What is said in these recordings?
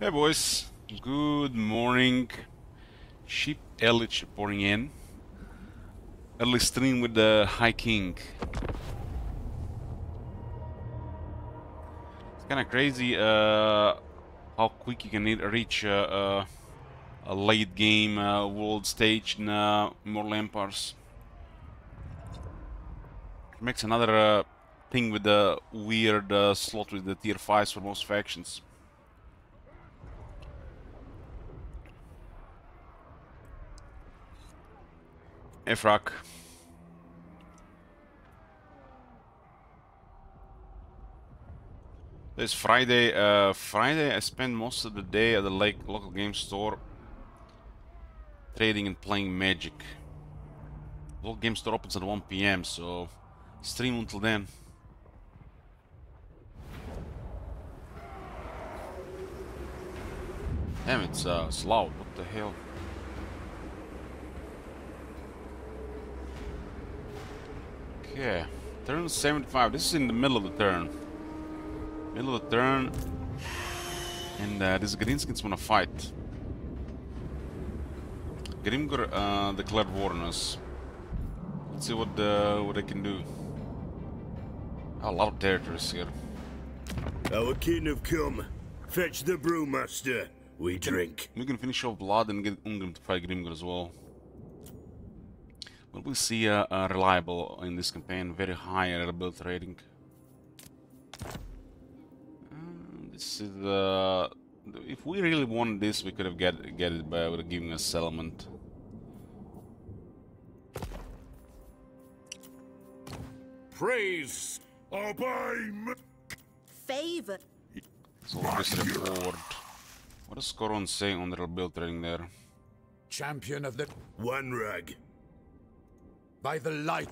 Hey boys, good morning. Sheep Ellich pouring in. Early stream with the High King. It's kind of crazy how quick you can reach a late game world stage in Immortal Empires. It makes another thing with the weird slot with the tier 5s for most factions. Efrak. This Friday. Friday I spent most of the day at the local game store trading and playing Magic. Local game store opens at 1 PM, so stream until then. Damn, it's loud. What the hell? Okay, turn 75. This is in the middle of the turn. Middle of the turn. And this Grinskins wanna fight. Grimgor declared war on us. Let's see what they can do. A lot of territories here. Our kin have come. Fetch the brewmaster. We drink. We can finish off Blood and get Ungrim to fight Grimgor as well. Will we see reliable in this campaign? Very high reliability rating. This is if we really wanted this, we could have get it by giving us settlement. Praise. Obey. Favor. So this report. What does Coron say on the reliability rating there? Champion of the... One rag. By the light.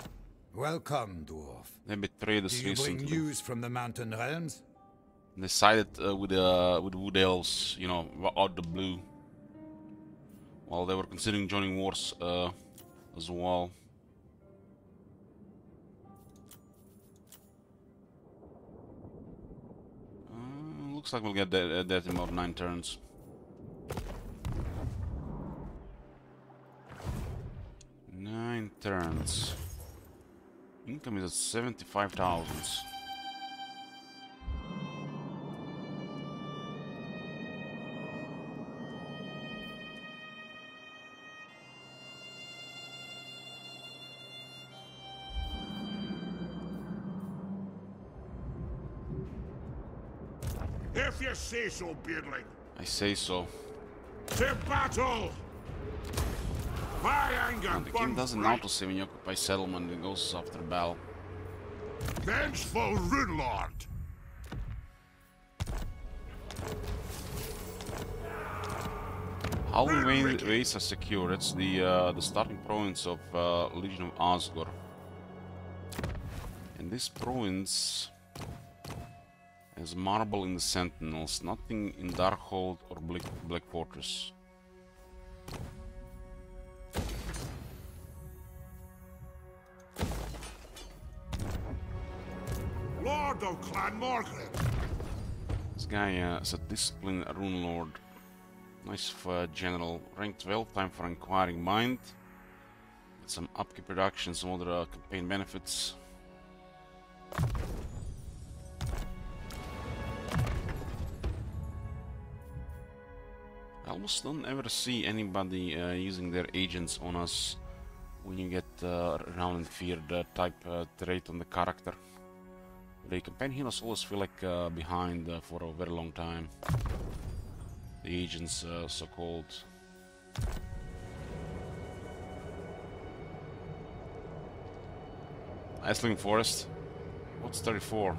Welcome, dwarf. They betrayed us Do you bring recently. news from the mountain realms? They sided with Wood Elves, you know, out the blue. While they were considering joining wars as well. Looks like we'll get that in about 9 turns. Nine turns. Income is at 75,000. If you say so, beardling. I say so. To battle! My anger And the game doesn't auto-save when you occupy settlement, it goes after battle. Vengeful Rune Lord! Howling Ways are secure. It's the starting province of Legion of Asgore. And this province has marble in the Sentinels, nothing in Darkhold or Black Fortress. Lord of Clan Margaret! This guy is a disciplined Rune Lord. Nice for general. Rank 12, time for Inquiring Mind. Get some upkeep production, some other campaign benefits. I almost don't ever see anybody using their agents on us when you get Renown and Fear type trait on the character. The campaign heroes always feel like behind for a very long time. The agents, so-called. Iceland Forest. What's 34?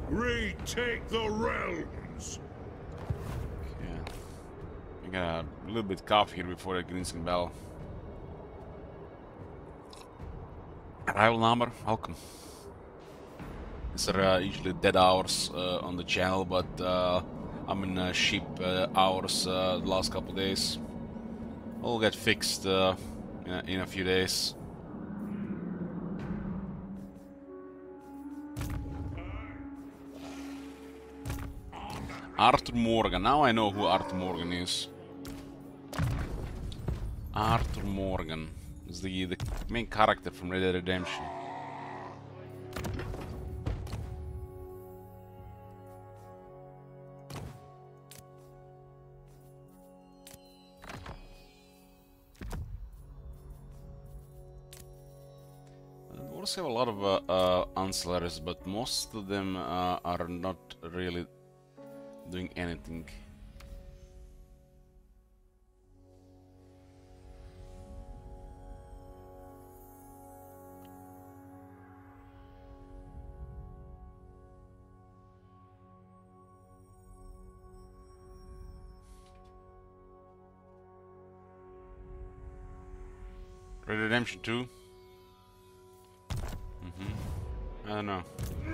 Retake the realms! Yeah. I got a little bit cough here before I get instant battle. Arrival number, welcome. These are usually dead hours on the channel, but I'm in sheep hours the last couple days. All get fixed in a few days. Arthur Morgan. Now I know who Arthur Morgan is. Arthur Morgan is the main character from Red Dead Redemption. We also have a lot of ancillaries, but most of them are not really doing anything. Red Dead Redemption 2? I don't know.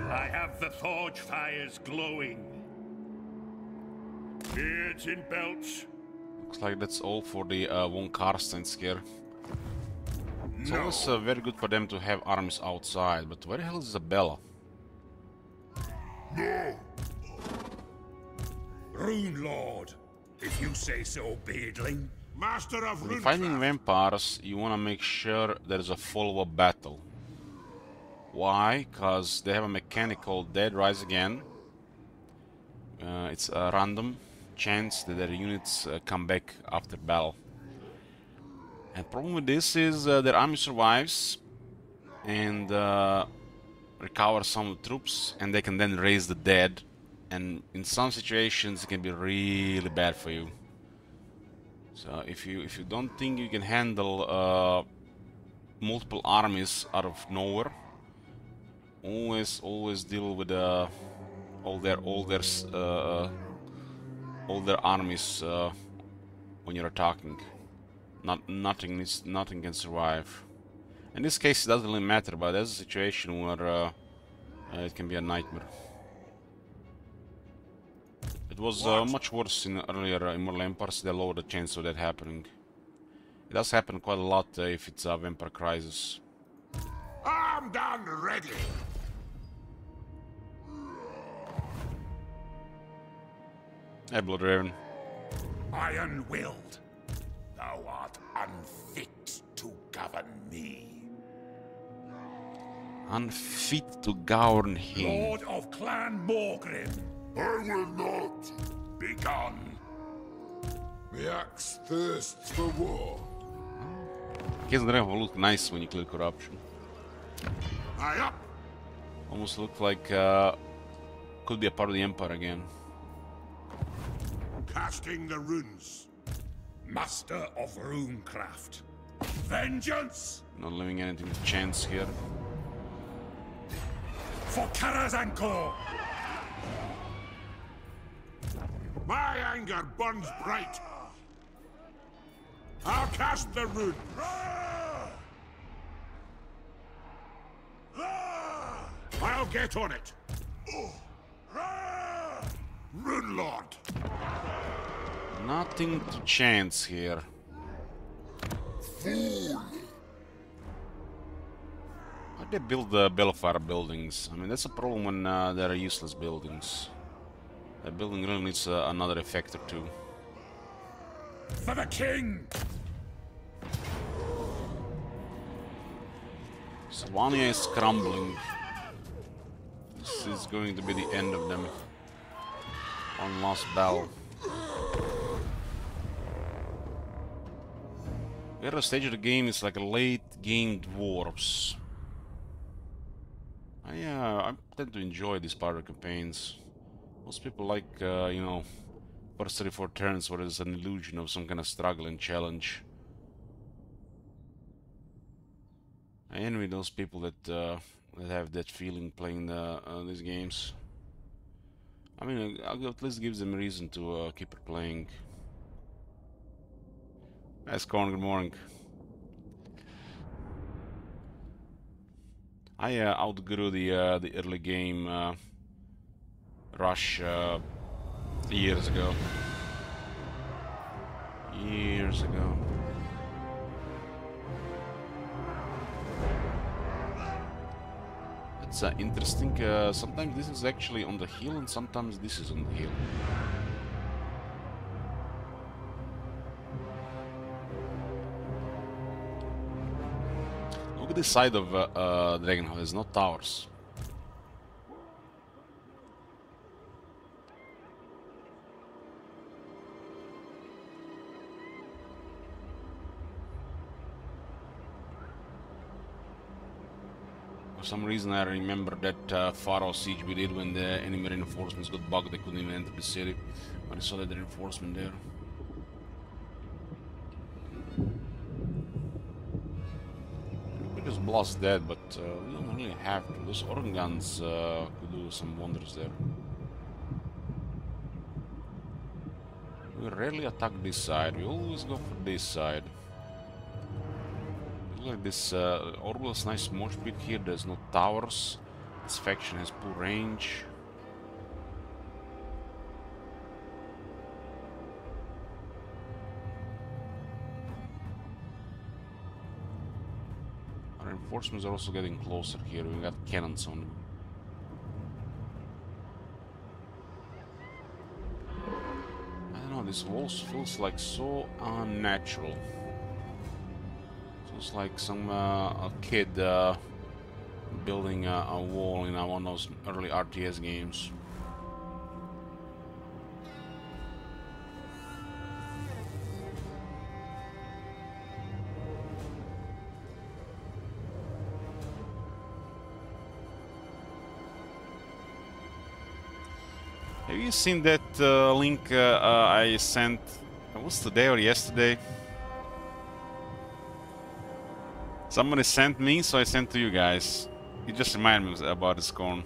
I have the forge fires glowing. Beards in belts. Looks like that's all for the Von Karstein scare. It's always very good for them to have armies outside, but where the hell is Isabella? No. Rune Lord, if you say so, Beardling. Master of When fighting vampires, you want to make sure there's a follow-up battle. Why? Because they have a mechanical dead rise again. It's a random chance that their units come back after battle. And problem with this is their army survives and recovers some of the troops, and they can then raise the dead. And in some situations, it can be really bad for you. So if you don't think you can handle multiple armies out of nowhere, always deal with all their armies when you're attacking. Nothing can survive. In this case, it doesn't really matter, but there's a situation where it can be a nightmare. It was much worse in earlier Immortal Empires. They lowered the chance of that happening. It does happen quite a lot if it's a Vampire Crisis. Armed and ready. Hey, Blood Raven. Iron-willed. Thou art unfit to govern me. Unfit to govern him. Lord of Clan Morgrim. I will not. Begone. The axe thirsts for war. Guess the will look nice when you clear corruption. Aye up. Almost look like could be a part of the Empire again. Casting the runes. Master of runecraft. Vengeance! Not leaving anything to chance here. For Karaz-a-Karak! My anger burns bright. I'll cast the rune. I'll get on it. Rune Lord. Nothing to chance here. Fool. Why they build the Bellfire buildings? I mean, that's a problem when there are useless buildings. That building really needs another effect or two. For the king. Sylvania is crumbling. This is going to be the end of them. One last battle. The other stage of the game is like a late game dwarves. I tend to enjoy these part of the campaigns. Most people like, you know, first 34 turns where there's an illusion of some kind of struggle and challenge. I envy those people that have that feeling playing these games. I mean, at least gives them a reason to keep playing. Nice Corn, good morning. I outgrew the early game rush years ago. It's interesting. Sometimes this is actually on the hill, and sometimes this is on the hill. this side of Dragonhouse. There's no towers. For some reason I remember that Pharaoh siege we did when the enemy reinforcements got bugged. They couldn't even enter the city. When I saw that reinforcement there. We just blast that, but we don't really have to. Those organ guns could do some wonders there. We rarely attack this side. We always go for this side. Look at this Orgul's nice mosh pit here. There's no towers. This faction has poor range. Our reinforcements are also getting closer here. We got cannons on them. I don't know, this wall feels like so unnatural. It's like some a kid building a wall in one of those early RTS games. Have you seen that link I sent? It was today or yesterday. Somebody sent me, so I sent to you guys. It just reminded me about this corn.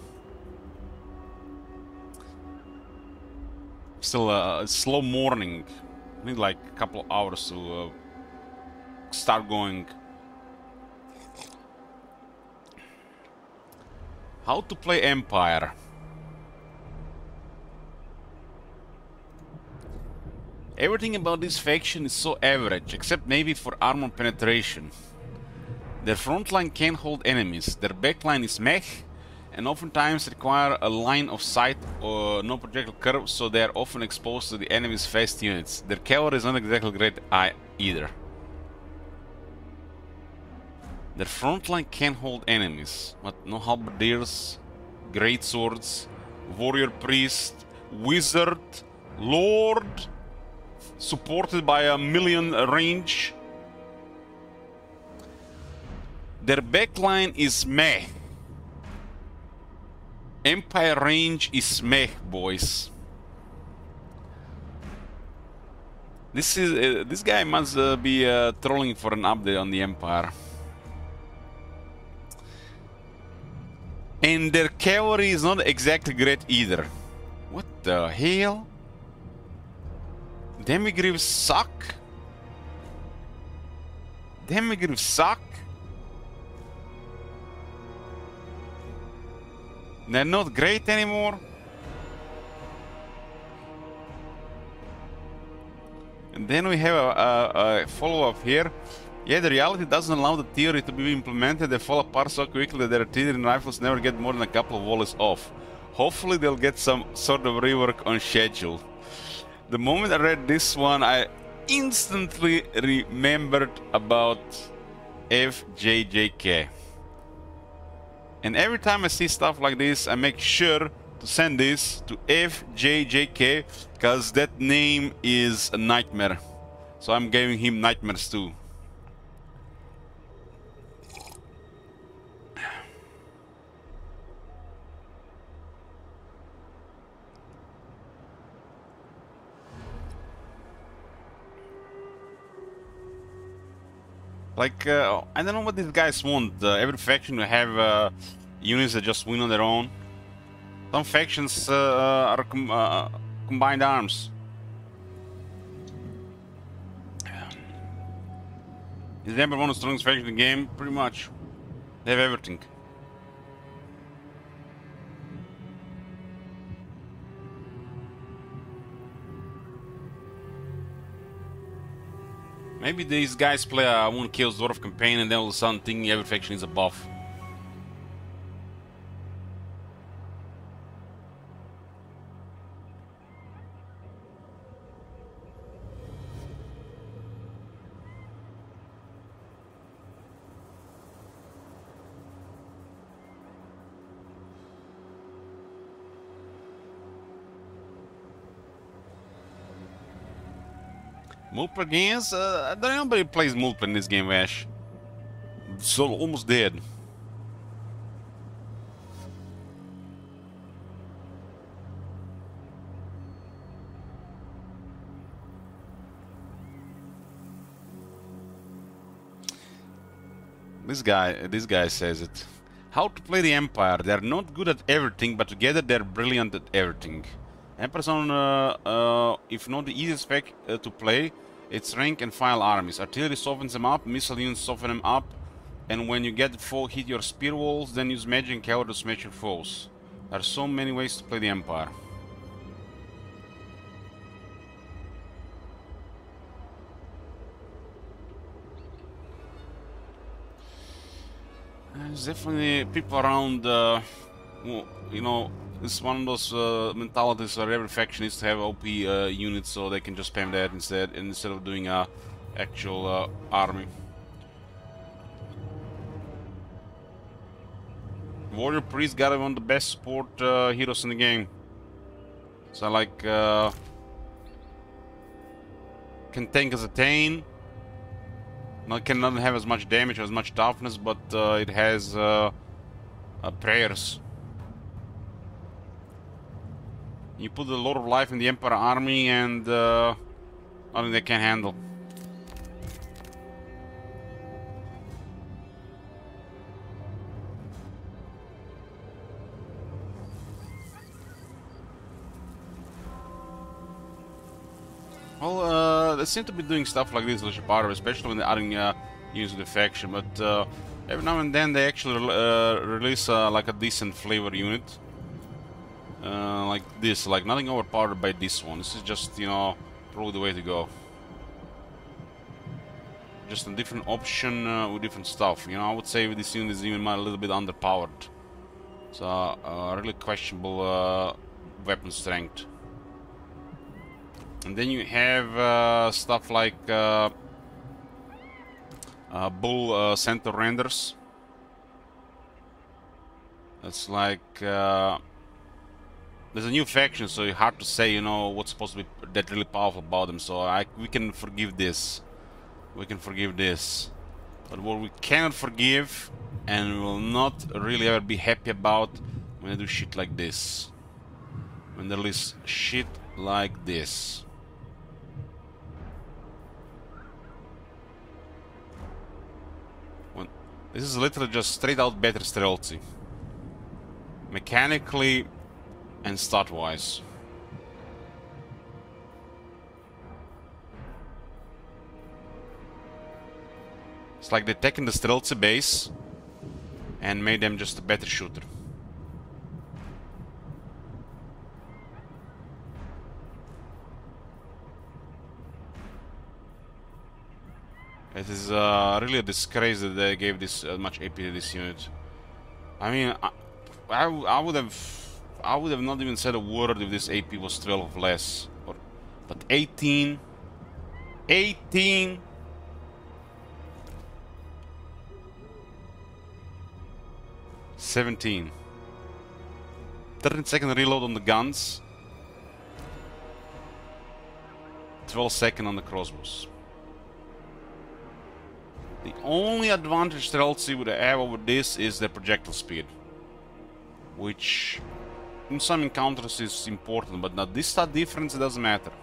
Still a slow morning. I need like a couple of hours to start going. How to play Empire. Everything about this faction is so average, except maybe for armor penetration. Their front line can't hold enemies, their back line is meh, and oftentimes require a line of sight or no projectile curve, so they are often exposed to the enemy's fast units. Their cavalry is not exactly great either. Their front line can't hold enemies, but no halberdiers, great swords, warrior priest, wizard, lord, supported by a million range. Their backline is meh. Empire range is meh, boys. This guy must be trolling for an update on the Empire. And their cavalry is not exactly great either. What the hell? Demigriffs suck. Demigriffs suck. They're not great anymore. And then we have a follow-up here. Yeah, the reality doesn't allow the theory to be implemented. They fall apart so quickly that their artillery and rifles never get more than a couple of volleys off. Hopefully they'll get some sort of rework on schedule. The moment I read this one, I instantly remembered about FJJK. And every time I see stuff like this, I make sure to send this to FJJK, because that name is a nightmare. So I'm giving him nightmares too. Like, I don't know what these guys want. Every faction will have units that just win on their own. Some factions are combined arms. Is Ember one of the strongest factions in the game? Pretty much. They have everything. Maybe these guys play a one kills dwarf campaign and then all of a sudden thinking every faction is a buff. Multiplayer games? Nobody plays multiplayer in this game, Ash. So almost dead. This guy says it. How to play the Empire? They're not good at everything, but together they're brilliant at everything. Empire's on, if not the easiest spec to play, it's rank and file armies. Artillery softens them up, missile units soften them up, and when you get the foe hit your spear walls, then use magic and cavalry to smash your foes. There are so many ways to play the Empire. There's definitely people around, you know, it's one of those mentalities where every faction needs to have OP units so they can just spam that instead of doing a actual army. Warrior Priest got one of the best support heroes in the game. So like can tank as a Thane. Cannot have as much damage or as much toughness, but it has prayers. You put a lot of life in the Emperor army and nothing they can handle. Well, they seem to be doing stuff like this, Lishapara, especially when they're adding units to the faction, but every now and then they actually release like a decent flavor unit. Like this, like nothing overpowered by this one. This is just, you know, probably the way to go. Just a different option with different stuff. You know, I would say this unit is even a little bit underpowered. So, really questionable weapon strength. And then you have stuff like Bull Center Renders. That's like... there's a new faction, so it's hard to say, you know, what's supposed to be that really powerful about them. So we can forgive this. We can forgive this. But what we cannot forgive and will not really ever be happy about when they do shit like this. When they release shit like this. This is literally just straight out better Streltsy. Mechanically and stat-wise. It's like they're taking the Streltsy base and made them just a better shooter. It is really a disgrace that they gave this much AP to this unit. I mean, I would have not even said a word if this AP was 12 less. But 18... 18... $17. 13-second reload on the guns. 12-second on the crossbows. The only advantage Streltsy would have over this is their projectile speed, which in some encounters is important, but now this stat difference doesn't matter.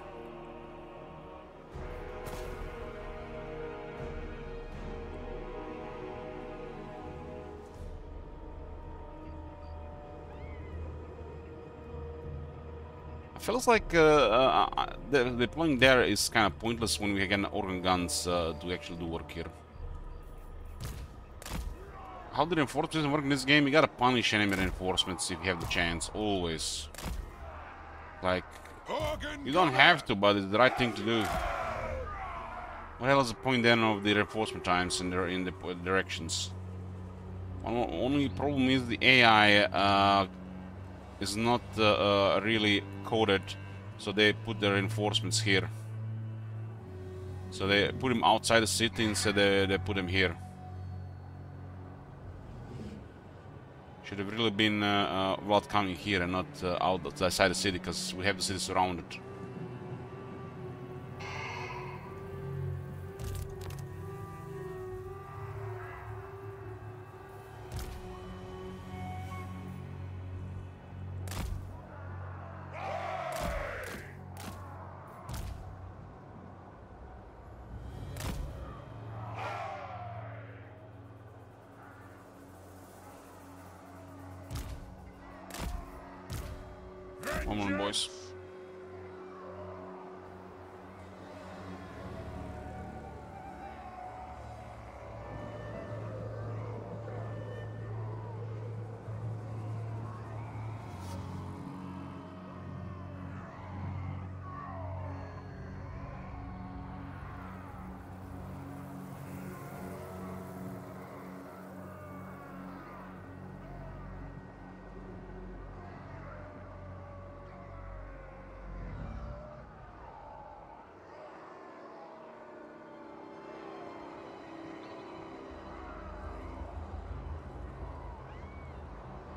It feels like the deploying there is kind of pointless when we get organ guns to actually do work here. How do reinforcements work in this game? You gotta punish enemy reinforcements if you have the chance, always. Like, you don't have to, but it's the right thing to do. What the hell is the point then of the reinforcement times in the directions? Only problem is the AI is not really coded, so they put the reinforcements here. So they put them outside the city instead they put them here. Should have really been Vlad coming here and not outside the city, because we have the city surrounded. Come on, boys.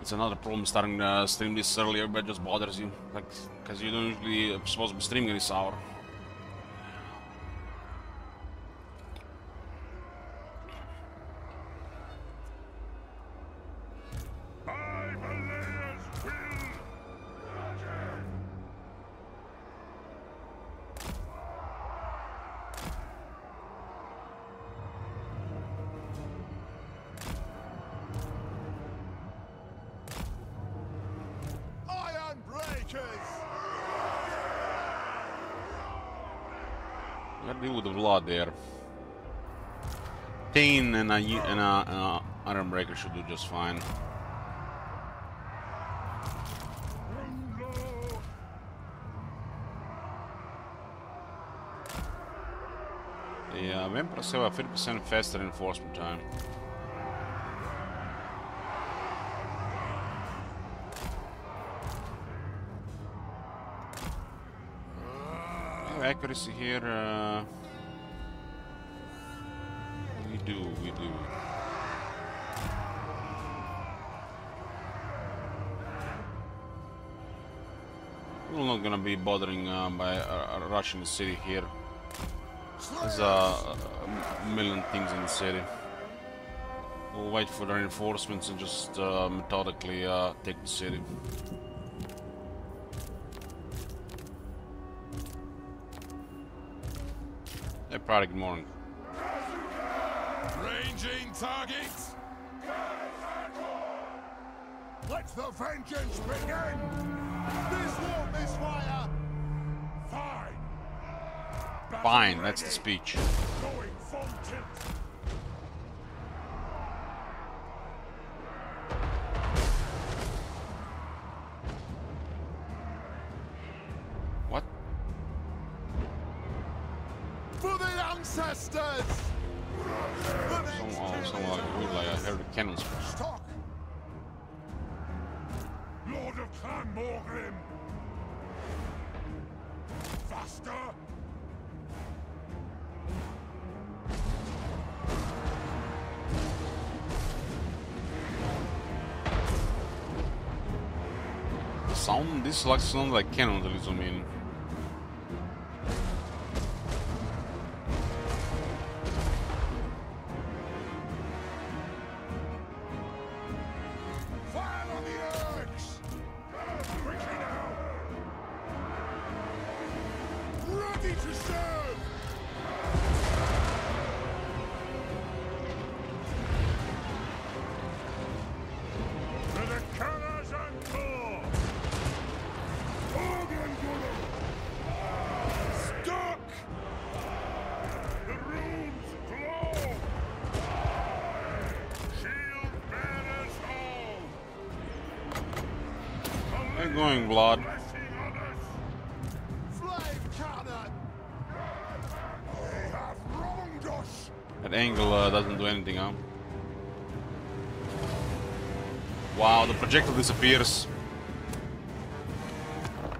It's another problem starting to stream this earlier, but it just bothers you, like, because you don't usually supposed to be streaming this hour. Gotta deal with the blood there. Pain and a Iron Breaker should do just fine. Yeah, Vampires have a 50% faster reinforcement time. Accuracy here, we do. We're not gonna be bothering by rushing the city here. There's a million things in the city. We'll wait for the reinforcements and just methodically take the city. Hey, Prada, good morning. Ranging targets. Let the vengeance begin. This won't misfire. Fine. Fine, that's the speech. Going full tilt. What? For the ancestors! Someone like I heard the cannons. Stock! Lord of Clan Morgrim! Faster! The sound, this like sounds like cannons a little, I mean. Going blood. That angle doesn't do anything, huh? Wow, the projectile disappears.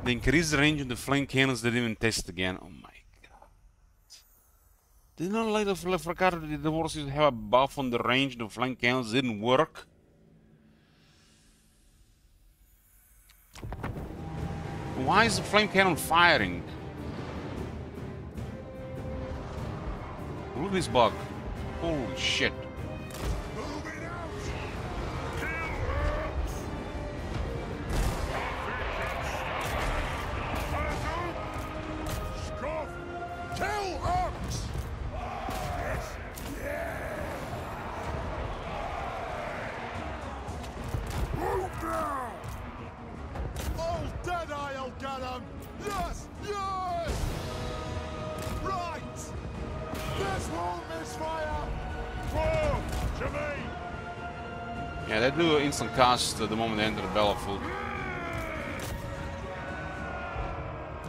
The increased range of the flame cannons didn't even test again. Oh my god. Did not like the forgot that the horses have a buff on the range, the flame cannons didn't work. Why is the flame cannon firing? Look at this bug. Holy shit. All Deadeye Yeah, they do instant cast the moment they enter the battlefield.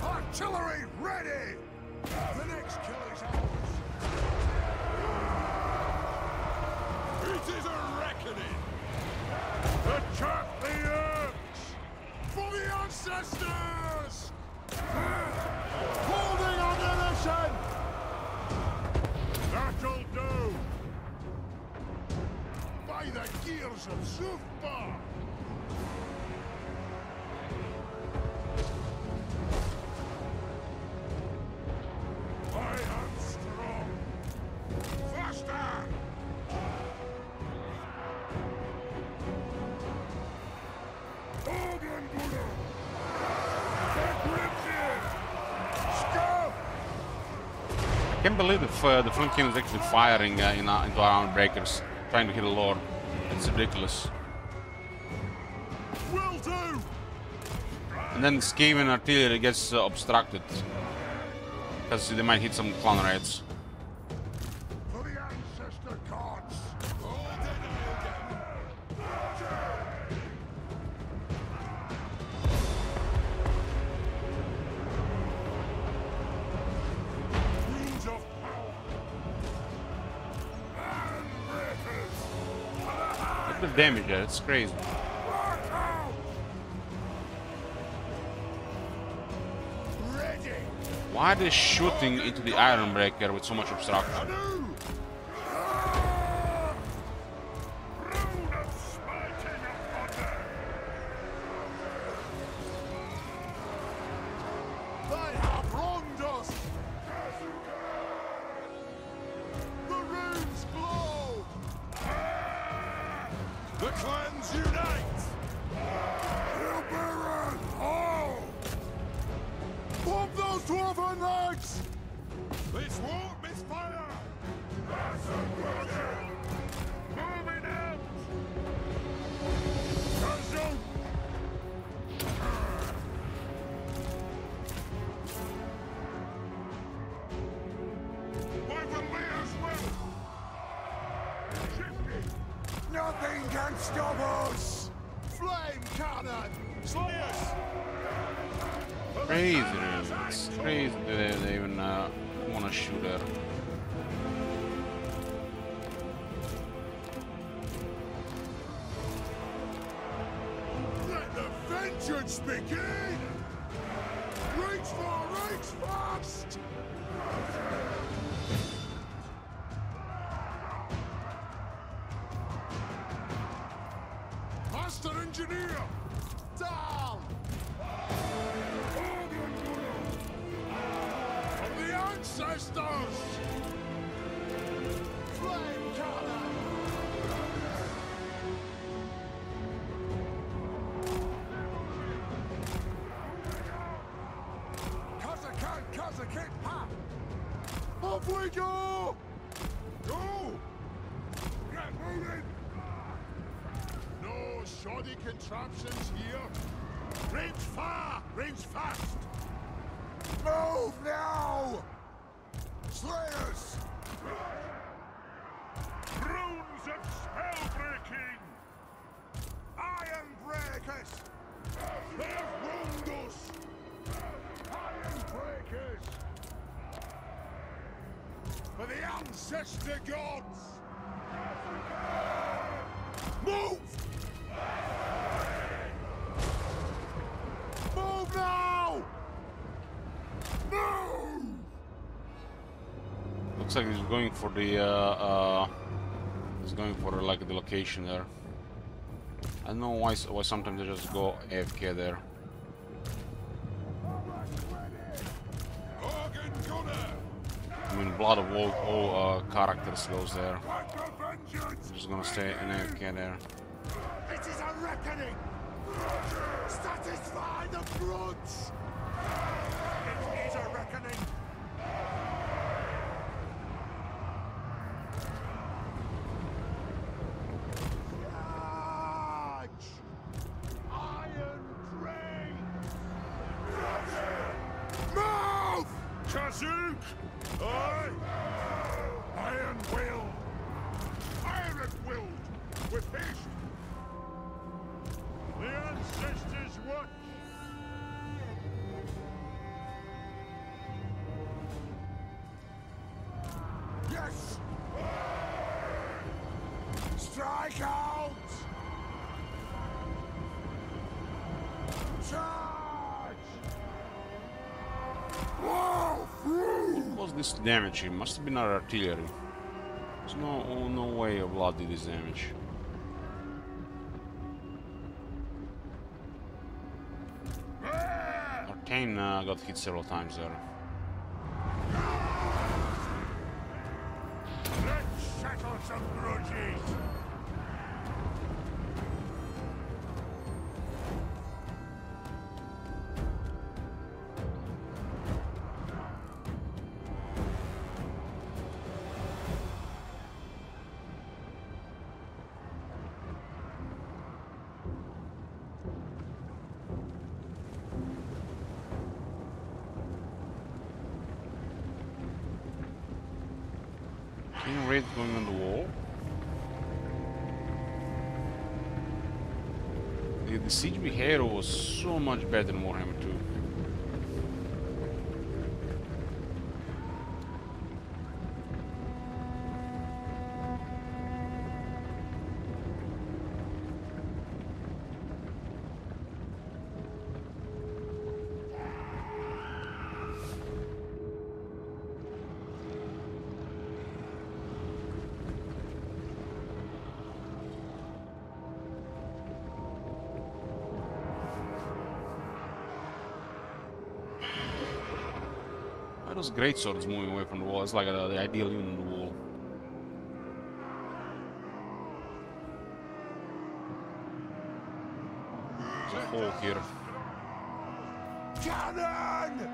Artillery ready! The next kill is ours! It is a reckoning! Attack the urge! For the ancestors! Holding ammunition! That'll do! By the gears of Zufbar! I am strong! Faster! Organ Buddha! I can't believe the Flint Cannon is actually firing into our armor breakers, trying to hit a lord. It's ridiculous. Will do! And then the Skaven artillery gets obstructed. Because they might hit some clan raids. For the ancestor gods! Runes of power! Look at the damage there, it's crazy. Ready! Why are they shooting into the iron breaker with so much obstruction? Rune of smiting upon them! They have wronged us! The runes glow! The clans unite! Hilberin! All! Pump those dwarven legs! This won't misfire! Moving out! Kazook! By the mayor's will! Shifty! Nothing can stop us! Flame cannon! Slayers! Crazy, man. It's crazy that they even want to shoot her. Let the vengeance begin! Reach fast! Master engineer! Down! Of the ancestors! Flame cannon! Karaz-a-Karak, ha! Off we go! Go! Get moving! No shoddy contraptions here! Range far! Range fast! Move now! Slayers! Runes of spell-breaking! Iron breakers! They've wronged us! Iron breakers! For the ancestor gods! Move! Move now! Move! Looks like he's going for the like the location there. I don't know why sometimes they just go AFK there. Organ gunner! I mean, blood of all characters goes there. What the vengeance! I'm just gonna stay in AFK there. It is a reckoning! Satisfy the grudge! It is a reckoning! Charge! Iron drain! Move! Kazook! Aye! Iron will! Iron willed! With haste! Break out! Charge! Whoa, through! What was this damage? It must have been our artillery. There's no way of Vlad did this damage. Arcane got hit several times there. Let's settle some grudges! King Raid going on the wall. The Siege Hero was so much better in Warhammer 2. Those great swords moving away from the wall. It's like the ideal unit on the wall. There's a hole here. Cannon!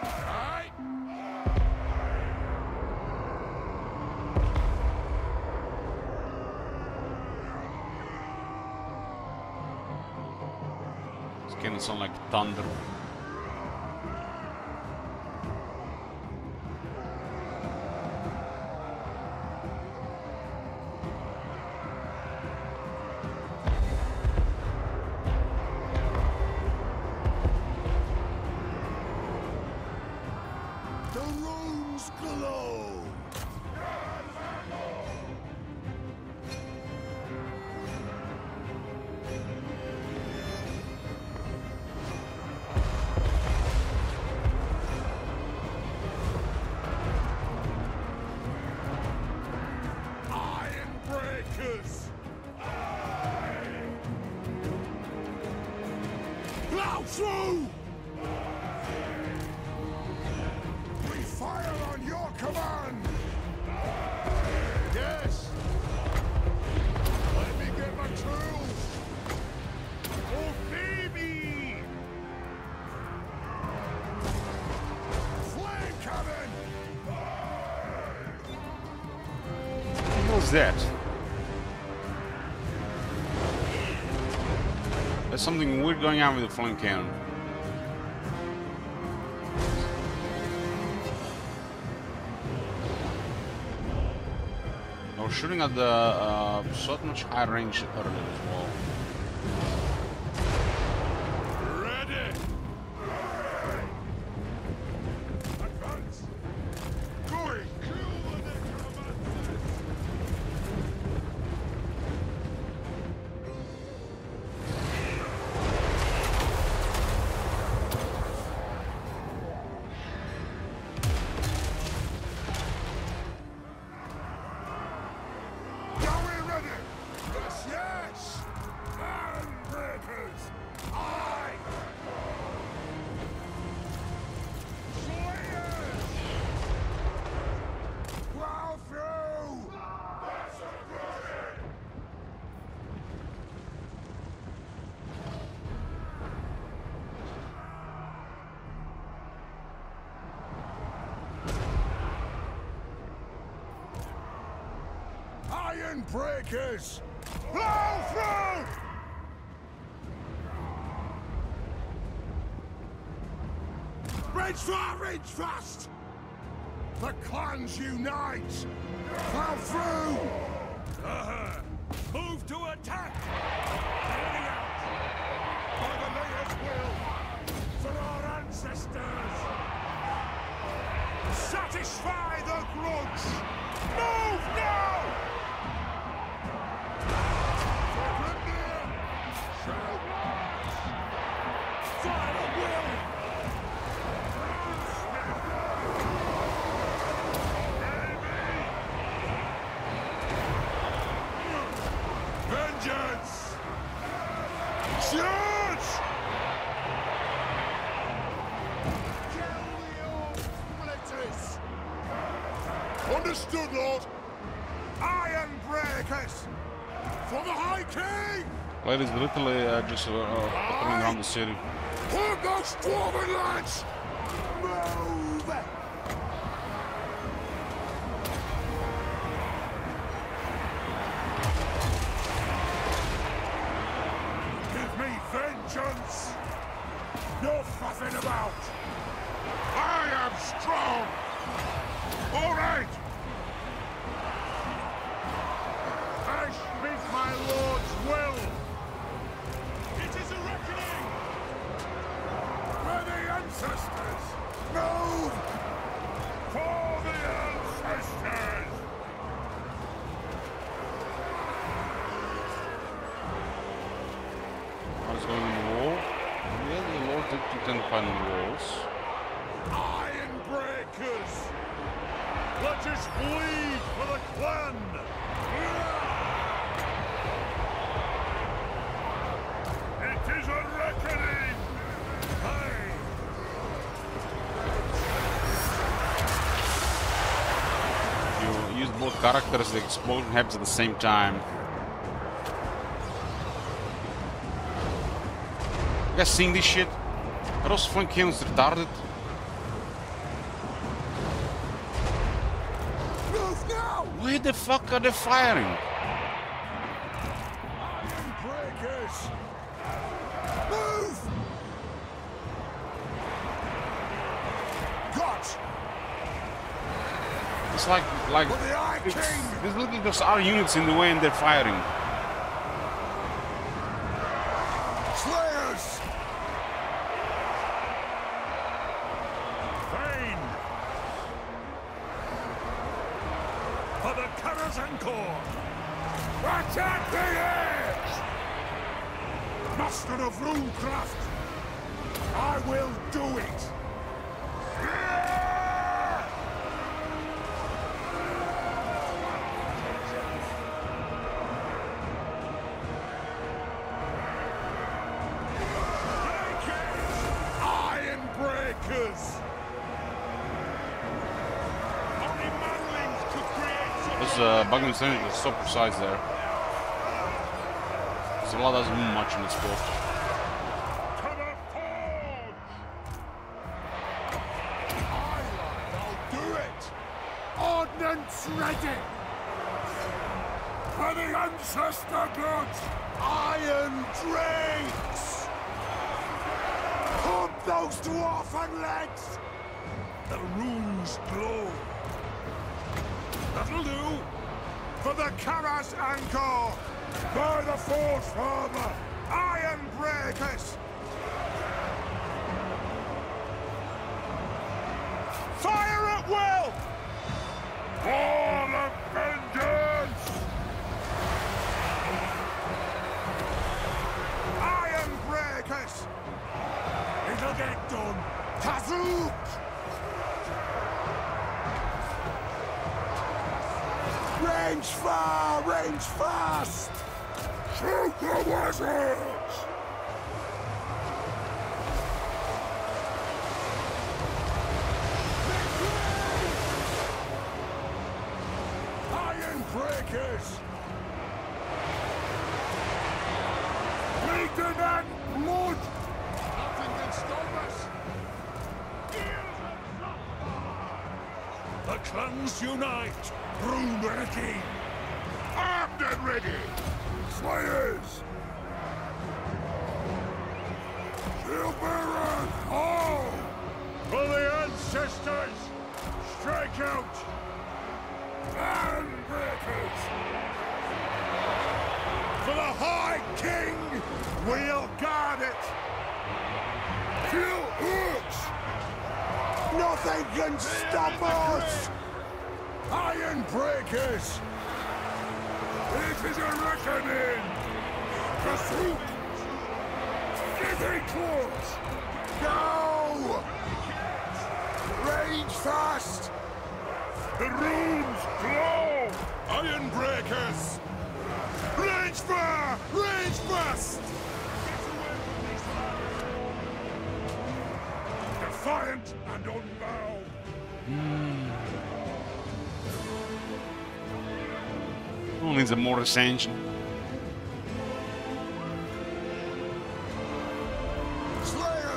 Aye. It's gonna sound like thunder. The runes glow! Iron breakers! Plow through! We fire on your command! Yes! Let me get my tools! Oh, baby! Flame cannon! What was that? There's something weird going on with the flame cannon. I was shooting at the so much high range earlier as well. Ready! Advance! Going! Kill the necromancers! Are we ready? Yes, yes! Handbreakers! Aye! Slayers! Plow through! Iron breakers! Plow through! Rage fast! Rage fast! The clans unite! Plow through! Move to attack! Carry out! By the Mayor's will! For our ancestors! Satisfy the grudge! Move now! Charge! Understood, Lord. Iron breakers for the High King. Ladies literally just patrolling around the city. Hold those dwarven lads! Move! Give me vengeance! No fussing about! I am strong! All right! I speak my lord's will! It is a reckoning! For the ancestors! Move! For the ancestors! I was going in the wall. Yeah, the Lord did tend to find walls. Iron breakers! Let us bleed for the clan! It is a reckoning! Hey! You use both characters, the explosion happens at the same time. You guys seen this shit? Are those flank cannons retarded? Move now! Where the fuck are they firing? Iron breakers! Move! Got! It's like For the High King! there's literally those our units in the way and they're firing. Slayers! Vain! For the Karaz-a-Karak! Attack the edge! Master of runecraft! I will do it! Iron breakers! Only manlings could create This bugging percentage is so precise there. So a lot doesn't move much in this book. to the forge! I'll do it! Ordnance ready! For the ancestor gods! Iron drakes! Pump those dwarfen legs! The runes glow. That'll do! For the Karaz-a-Karak! By the Forge Father! Iron breakers! Fire at will! All of vengeance! Iron breakers! It'll get done! Kazook! Range far, range fast! Shoot the wizards! Iron breakers! Bleeding and blood! Nothing can stop us! The clans unite! Broom ready! Armed and ready! Slayers! Shield bearers! All! For the ancestors! Strike out! And breakers! For the High King! We'll guard it! Kill hooks! Nothing can stop us! Iron breakers! It is a reckoning! Pursuit! Giving claws! Go! Rage fast! The runes glow! Iron breakers! Rage fire! Rage fast! defiant and unbound. Who needs a more ascension?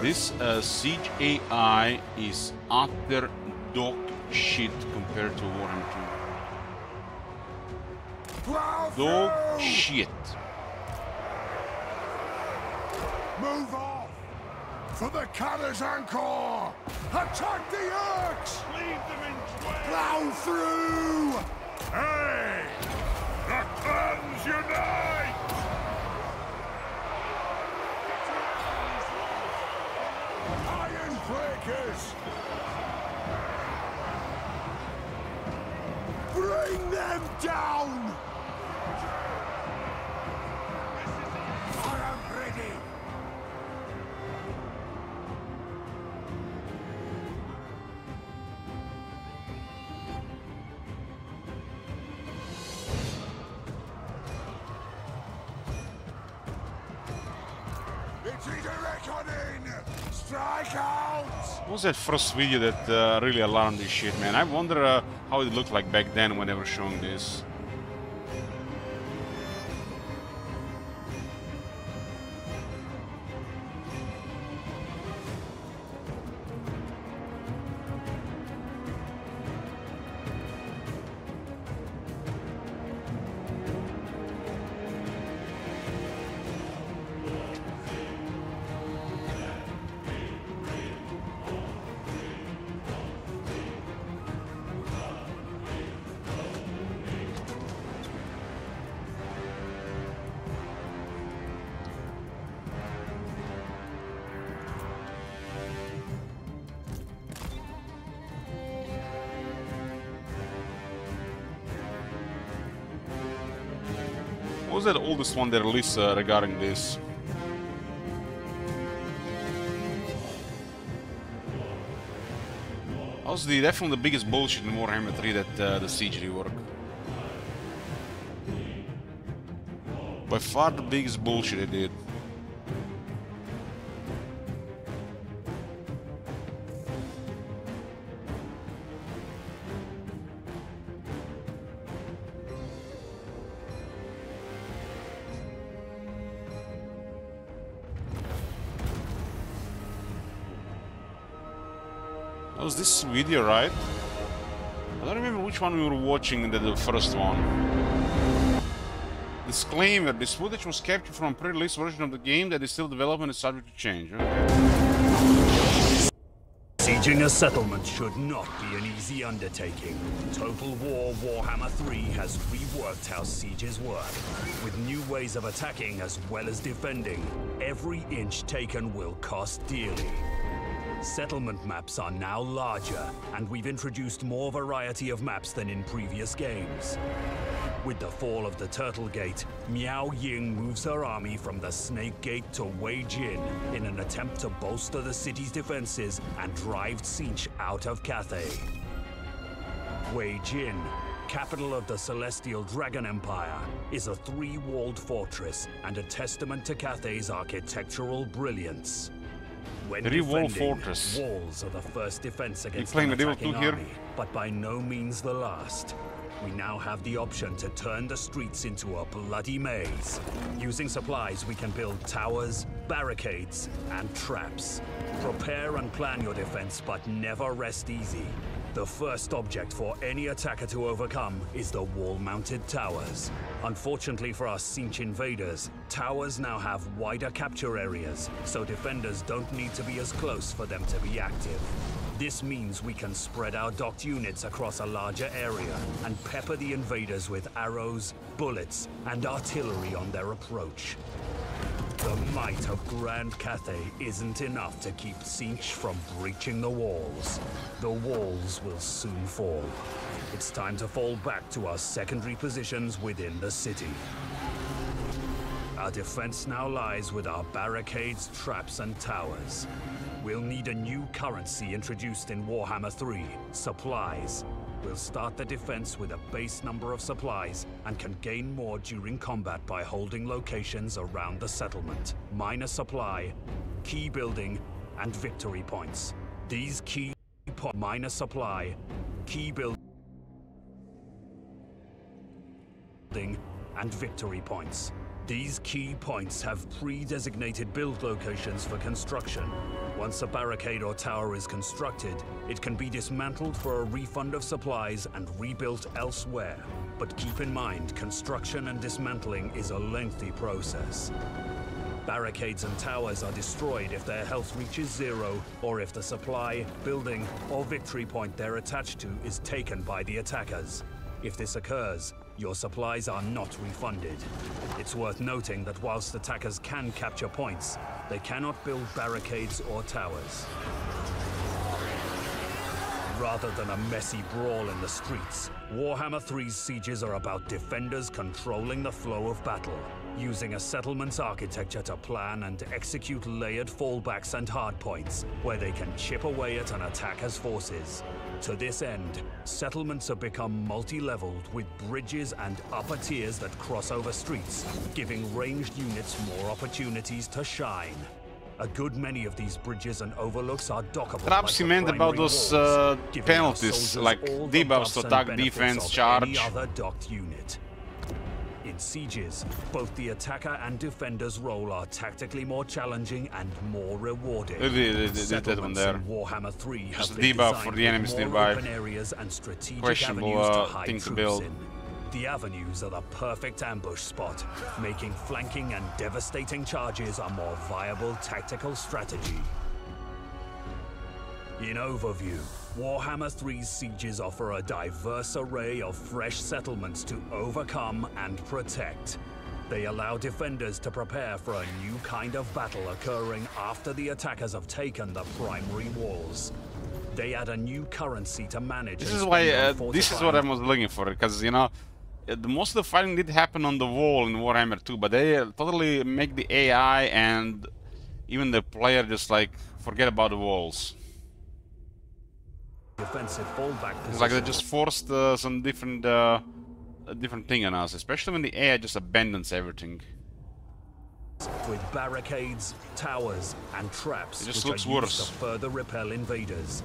This siege AI is utter dog shit compared to Warhammer 2. Dog shit. Move off! For the Karaz-a-Karak! Attack the Urks! Leave them in twain! Plow through! Hey! The clans unite! Iron breakers! Bring them down! I am ready! It's either reckoning! Strike out! What was that first video that really alarmed this shit, man? I wonder how it looked like back then when they were showing this. What was that oldest one they released regarding this? That was definitely the biggest bullshit in Warhammer 3 that the siege rework. By far the biggest bullshit they did. That was this video, right? I don't remember which one we were watching, the first one. Disclaimer, this footage was captured from a pre-release version of the game that is still development and is subject to change. Okay. Sieging a settlement should not be an easy undertaking. Total War Warhammer 3 has reworked how sieges work. With new ways of attacking as well as defending, every inch taken will cost dearly. Settlement maps are now larger, and we've introduced more variety of maps than in previous games. With the fall of the Turtle Gate, Miao Ying moves her army from the Snake Gate to Wei Jin in an attempt to bolster the city's defenses and drive Tzeentch out of Cathay. Wei Jin, capital of the Celestial Dragon Empire, is a three-walled fortress and a testament to Cathay's architectural brilliance. When Three-wall defending, fortress. Walls are the first defense against playing an Medieval attacking 2 here? army, but by no means the last. We now have the option to turn the streets into a bloody maze. Using supplies, we can build towers, barricades, and traps. Prepare and plan your defense, but never rest easy. The first object for any attacker to overcome is the wall-mounted towers. Unfortunately for us Tzeentch invaders, towers now have wider capture areas, so defenders don't need to be as close for them to be active. This means we can spread our docked units across a larger area and pepper the invaders with arrows, bullets, and artillery on their approach. The might of Grand Cathay isn't enough to keep Tzeentch from breaching the walls. The walls will soon fall. It's time to fall back to our secondary positions within the city. Our defense now lies with our barricades, traps, and towers. We'll need a new currency introduced in Warhammer 3, supplies. We'll start the defense with a base number of supplies and can gain more during combat by holding locations around the settlement. Minor supply, key building, and victory points. These key minor supply, key building, and victory points. These key points have pre-designated build locations for construction. Once a barricade or tower is constructed, it can be dismantled for a refund of supplies and rebuilt elsewhere. But keep in mind, construction and dismantling is a lengthy process. Barricades and towers are destroyed if their health reaches 0, or if the supply, building, or victory point they're attached to is taken by the attackers. If this occurs, your supplies are not refunded. It's worth noting that whilst attackers can capture points, they cannot build barricades or towers. Rather than a messy brawl in the streets, Warhammer 3's sieges are about defenders controlling the flow of battle, using a settlement's architecture to plan and execute layered fallbacks and hardpoints, where they can chip away at an attacker's forces. To this end, settlements have become multi-leveled with bridges and upper tiers that cross over streets, giving ranged units more opportunities to shine. A good many of these bridges and overlooks are dockable. Perhaps he meant about those penalties, like debuffs to attack, defense, charge. Any other docked unit. In sieges, both the attacker and defender's role are tactically more challenging and more rewarding. That one there. In Warhammer 3 have Just a been debuff designed for the enemies with more nearby. open areas and strategic Questionable avenues to hide thing to troops build. in. The avenues are the perfect ambush spot, making flanking and devastating charges a more viable tactical strategy. In overview, Warhammer 3's sieges offer a diverse array of fresh settlements to overcome and protect. They allow defenders to prepare for a new kind of battle occurring after the attackers have taken the primary walls. They add a new currency to manage. This is why this is what I was looking for, because you know, most of the fighting did happen on the wall in Warhammer 2, but they totally make the AI and even the player just like forget about the walls. Defensive fallback It's like they just forced some different thing on us, especially when the AI just abandons everything. with barricades, towers, and traps It just which looks are used worse. to further repel invaders.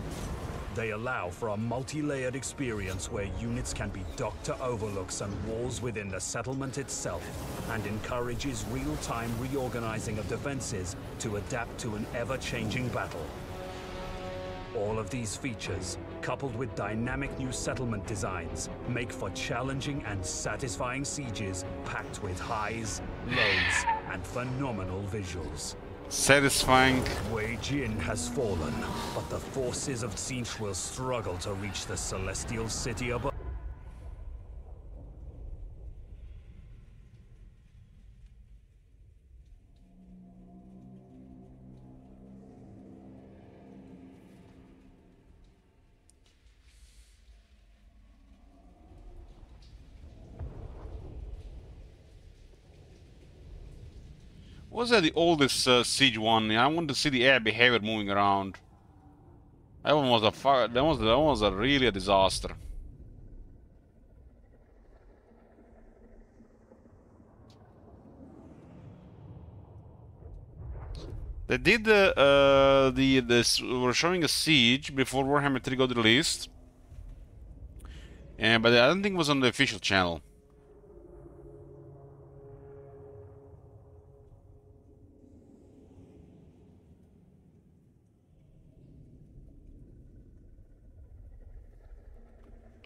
They allow for a multi-layered experience where units can be docked to overlooks and walls within the settlement itself, and encourages real-time reorganizing of defenses to adapt to an ever-changing battle. All of these features, coupled with dynamic new settlement designs, make for challenging and satisfying sieges packed with highs, lows, and phenomenal visuals. Satisfying. Wei Jin has fallen, but the forces of Siege will struggle to reach the celestial city above. What was that the oldest siege one? I want to see the air behavior moving around. That one was a really a disaster. They did were showing a siege before Warhammer 3 got released, but I don't think it was on the official channel.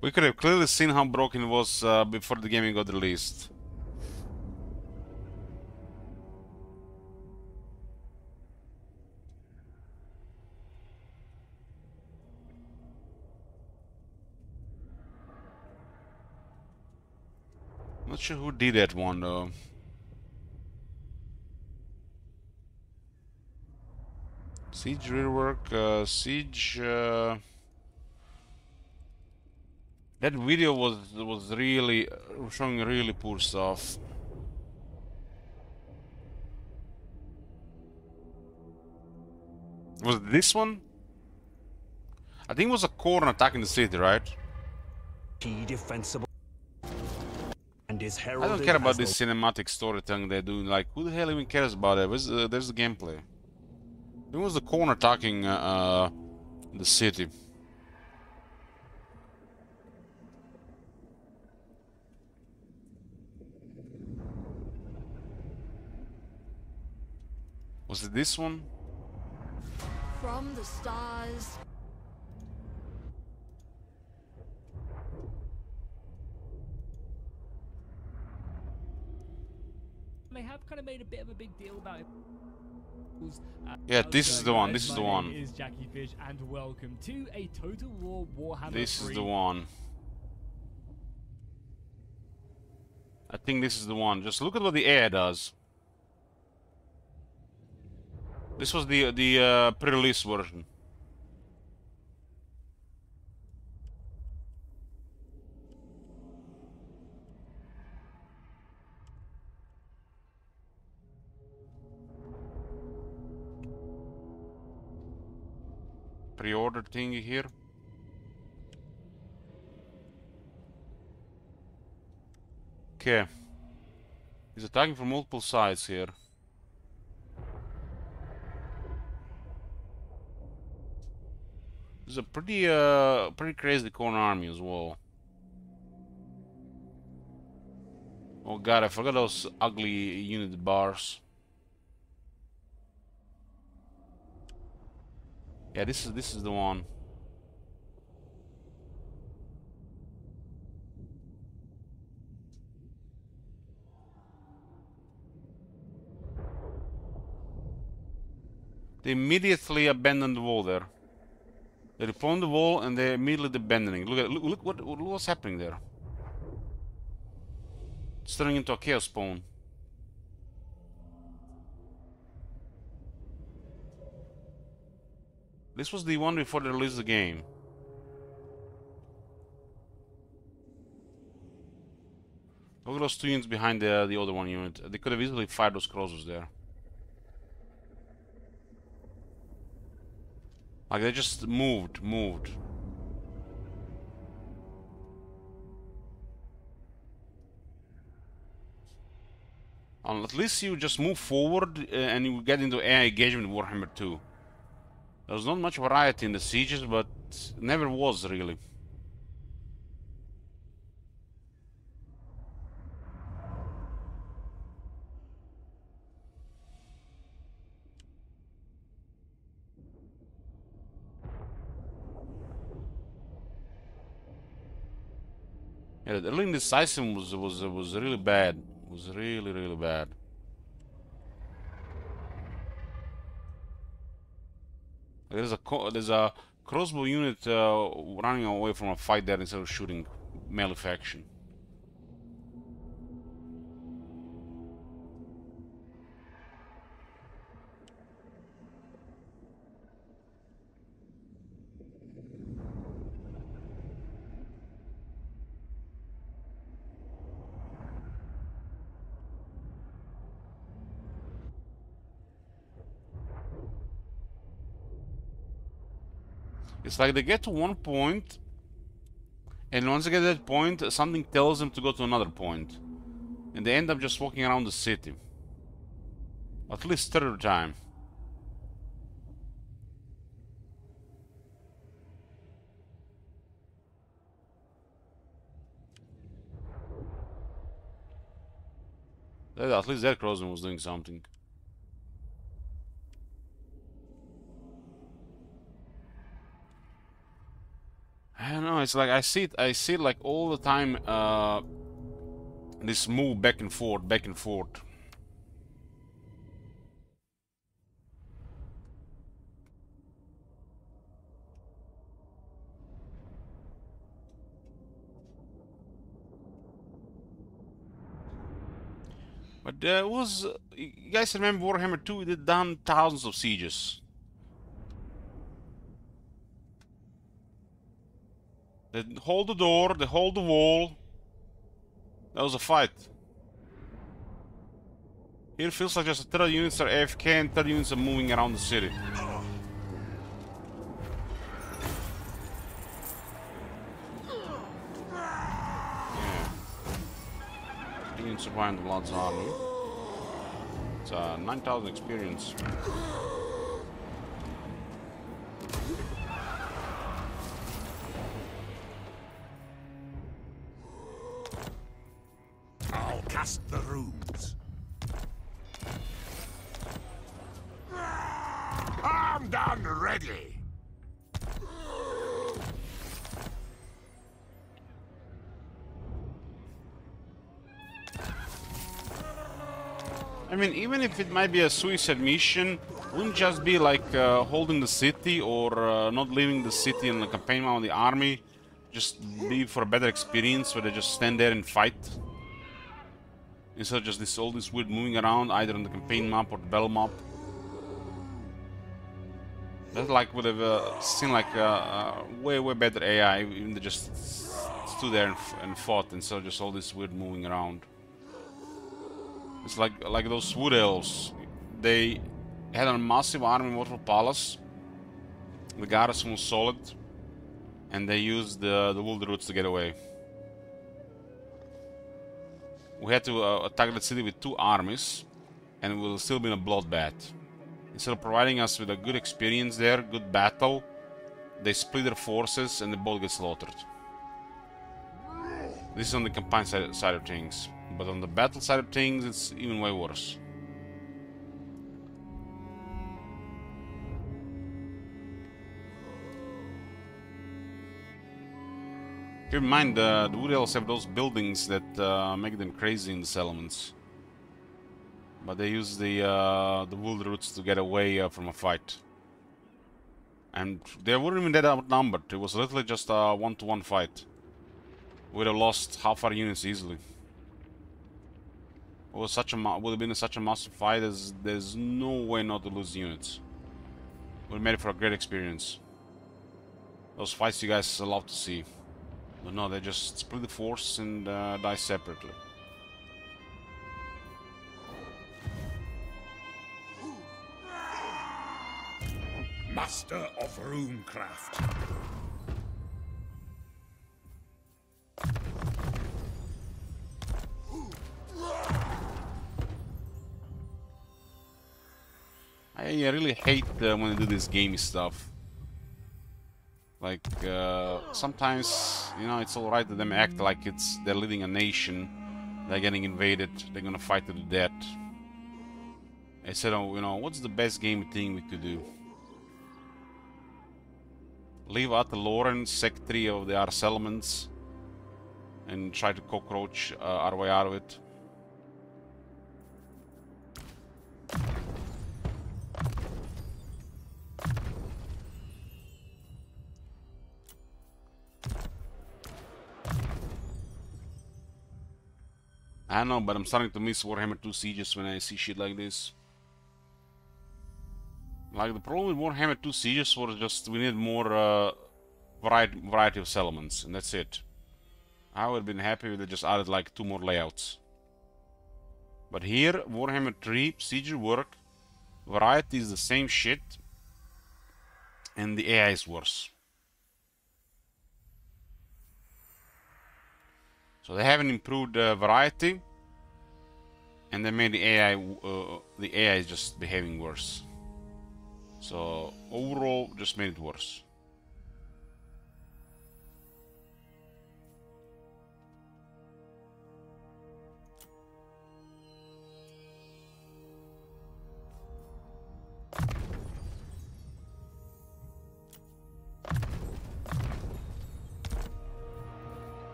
We could have clearly seen how broken it was before the game got released. Not sure who did that one though. Siege rework, Siege. That video was really showing really poor stuff. Was it this one? I think it was a corn attacking the city, right? Key defensible and is I heralded don't care about as the this cinematic storytelling they're doing. Like, who the hell even cares about it? There's the gameplay. It was the corn attacking The city. Was it this one? From the stars. They have kind of made a bit of a big deal about it. Yeah, this is the one. This is the one. My name is Jackie Fish, and welcome to a Total War Warhammer 3. This is the one. I think this is the one. Just look at what the air does. This was the pre-release version. Pre-order thingy here. Okay. He's attacking from multiple sides here. This is a pretty crazy corner army as well. Oh god, I forgot those ugly unit bars. Yeah, this is the one. They immediately abandoned the wall there. They repawned the wall and they're immediately abandoning. Look what's happening there. It's turning into a chaos spawn. This was the one before they released the game. Look at those two units behind the other one unit. They could have easily fired those crossbows there. Like they just moved. At least you just move forward and you get into air engagement with Warhammer 2. There's not much variety in the sieges, but never was really. Yeah, the early indecisive was really bad. Was really bad. There's a crossbow unit running away from a fight there instead of shooting melee faction. It's like they get to one point, and once they get to that point, something tells them to go to another point. And they end up just walking around the city. At least third time. At least that crossman was doing something. I don't know, it's like I see it like all the time, this move back and forth. But you guys remember Warhammer 2? It done thousands of sieges. They hold the door, they hold the wall. That was a fight. Here it feels like just 30 units are AFK and 30 units are moving around the city. Yeah. Units are behind the Blood's army. It's 9,000 experience. ready. I mean, even if it might be a suicide mission, wouldn't just be like holding the city or not leaving the city in the campaign mode of the army, just be for a better experience where they just stand there and fight? Instead of just all this weird moving around either on the campaign map or the battle map. That like would have seemed like way better AI, even they just stood there and fought instead of just all this weird moving around. It's like those wood elves. They had a massive army in Waterfall Palace. The garrison was solid, and they used the wood roots to get away. We had to attack the city with 2 armies, and we will still be in a bloodbath. Instead of providing us with a good experience there, good battle, they split their forces and they both get slaughtered. This is on the campaign side of things. But on the battle side of things, it's even way worse. Keep in mind, the Wood Elves have those buildings that make them crazy in the settlements. But they use the wood roots to get away from a fight. And they weren't even that outnumbered. It was literally just a 1-to-1 fight. We'd have lost half our units easily. It was would have been such a massive fight as there's no way not to lose units. We made it for a great experience. Those fights you guys love to see. But no, they just split the force and die separately. Master of runecraft. I really hate when they do this gamey stuff. Like, sometimes, you know, it's alright that them act like they're leading a nation, they're getting invaded, they're gonna fight to the death. I said, oh, you know, what's the best game thing we could do? Leave out the Lauren secretary of our settlements and try to cockroach our way out of it. I don't know, but I'm starting to miss Warhammer 2 Sieges when I see shit like this. Like, the problem with Warhammer 2 Sieges was just we needed more variety of settlements, and that's it. I would have been happy if they just added like 2 more layouts. But here, Warhammer 3 Siege work, variety is the same shit, and the AI is worse. So they haven't improved variety, and they made the AI is just behaving worse. So overall, just made it worse.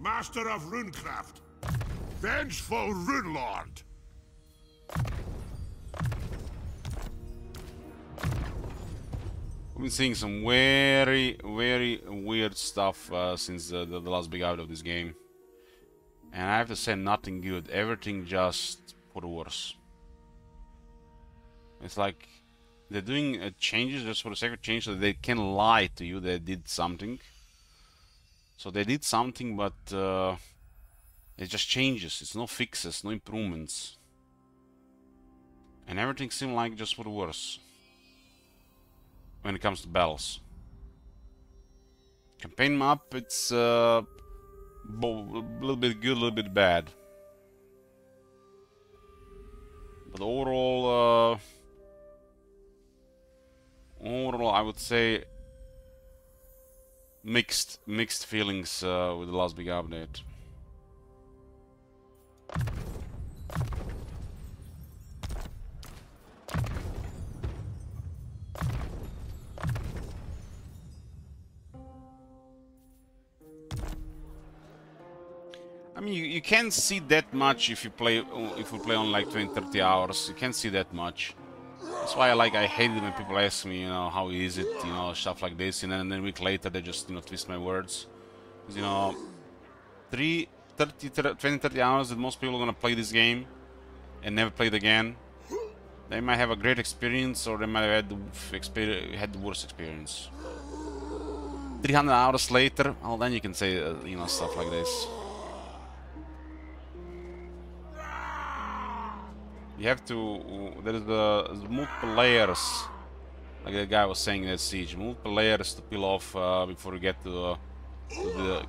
Master of runecraft. Vengeful runelord. We've been seeing some very weird stuff since the last big out of this game. And I have to say, nothing good. Everything just for the worse. It's like they're doing changes just for the sake of change so that they can lie to you they did something. So they did something, but it just changes. It's no fixes, no improvements. And everything seemed like just for the worse when it comes to battles. Campaign map, it's a little bit good, a little bit bad. But overall, I would say mixed feelings with the last big update. mean, you can't see that much if you play on like 20-30 hours. You can't see that much. That's why I hate it when people ask me, you know, how is it, you know, stuff like this, and then a week later they just, you know, twist my words. Because, you know, 20-30 hours that most people are gonna play this game and never play it again. They might have a great experience, or they might have had the worst experience. 300 hours later, well, then you can say, you know, stuff like this. You have to. There's multiple layers, like the guy was saying in that siege. Multiple layers to peel off before you get to the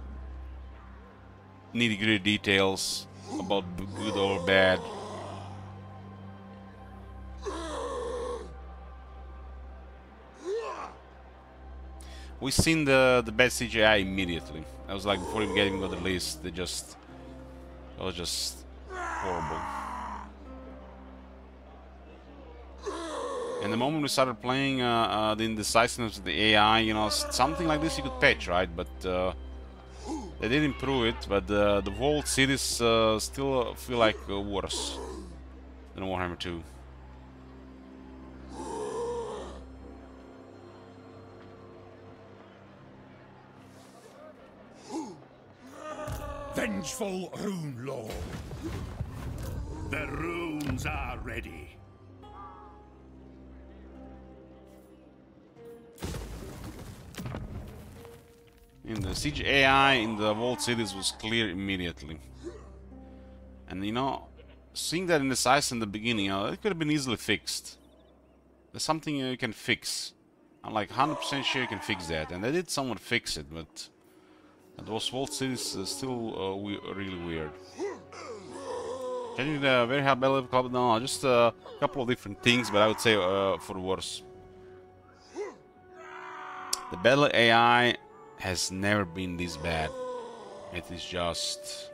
nitty-gritty details about good or bad. We seen the bad CGI immediately. I was like, before even getting on the list, it was just horrible. And the moment we started playing the indecisiveness of the AI, you know, something like this you could patch, right? But they did improve it, but the walled cities still feel like worse than Warhammer 2. Vengeful Rune Lord. The runes are ready. In the siege AI in the walled cities was clear immediately. And you know, seeing that in the size in the beginning, it could have been easily fixed. There's something you can fix. I'm like 100% sure you can fix that. And they did somewhat fix it, but those walled cities still really weird. Changing the very high battle club, no, just a couple of different things, but I would say for the worse. The battle AI has never been this bad. It is just...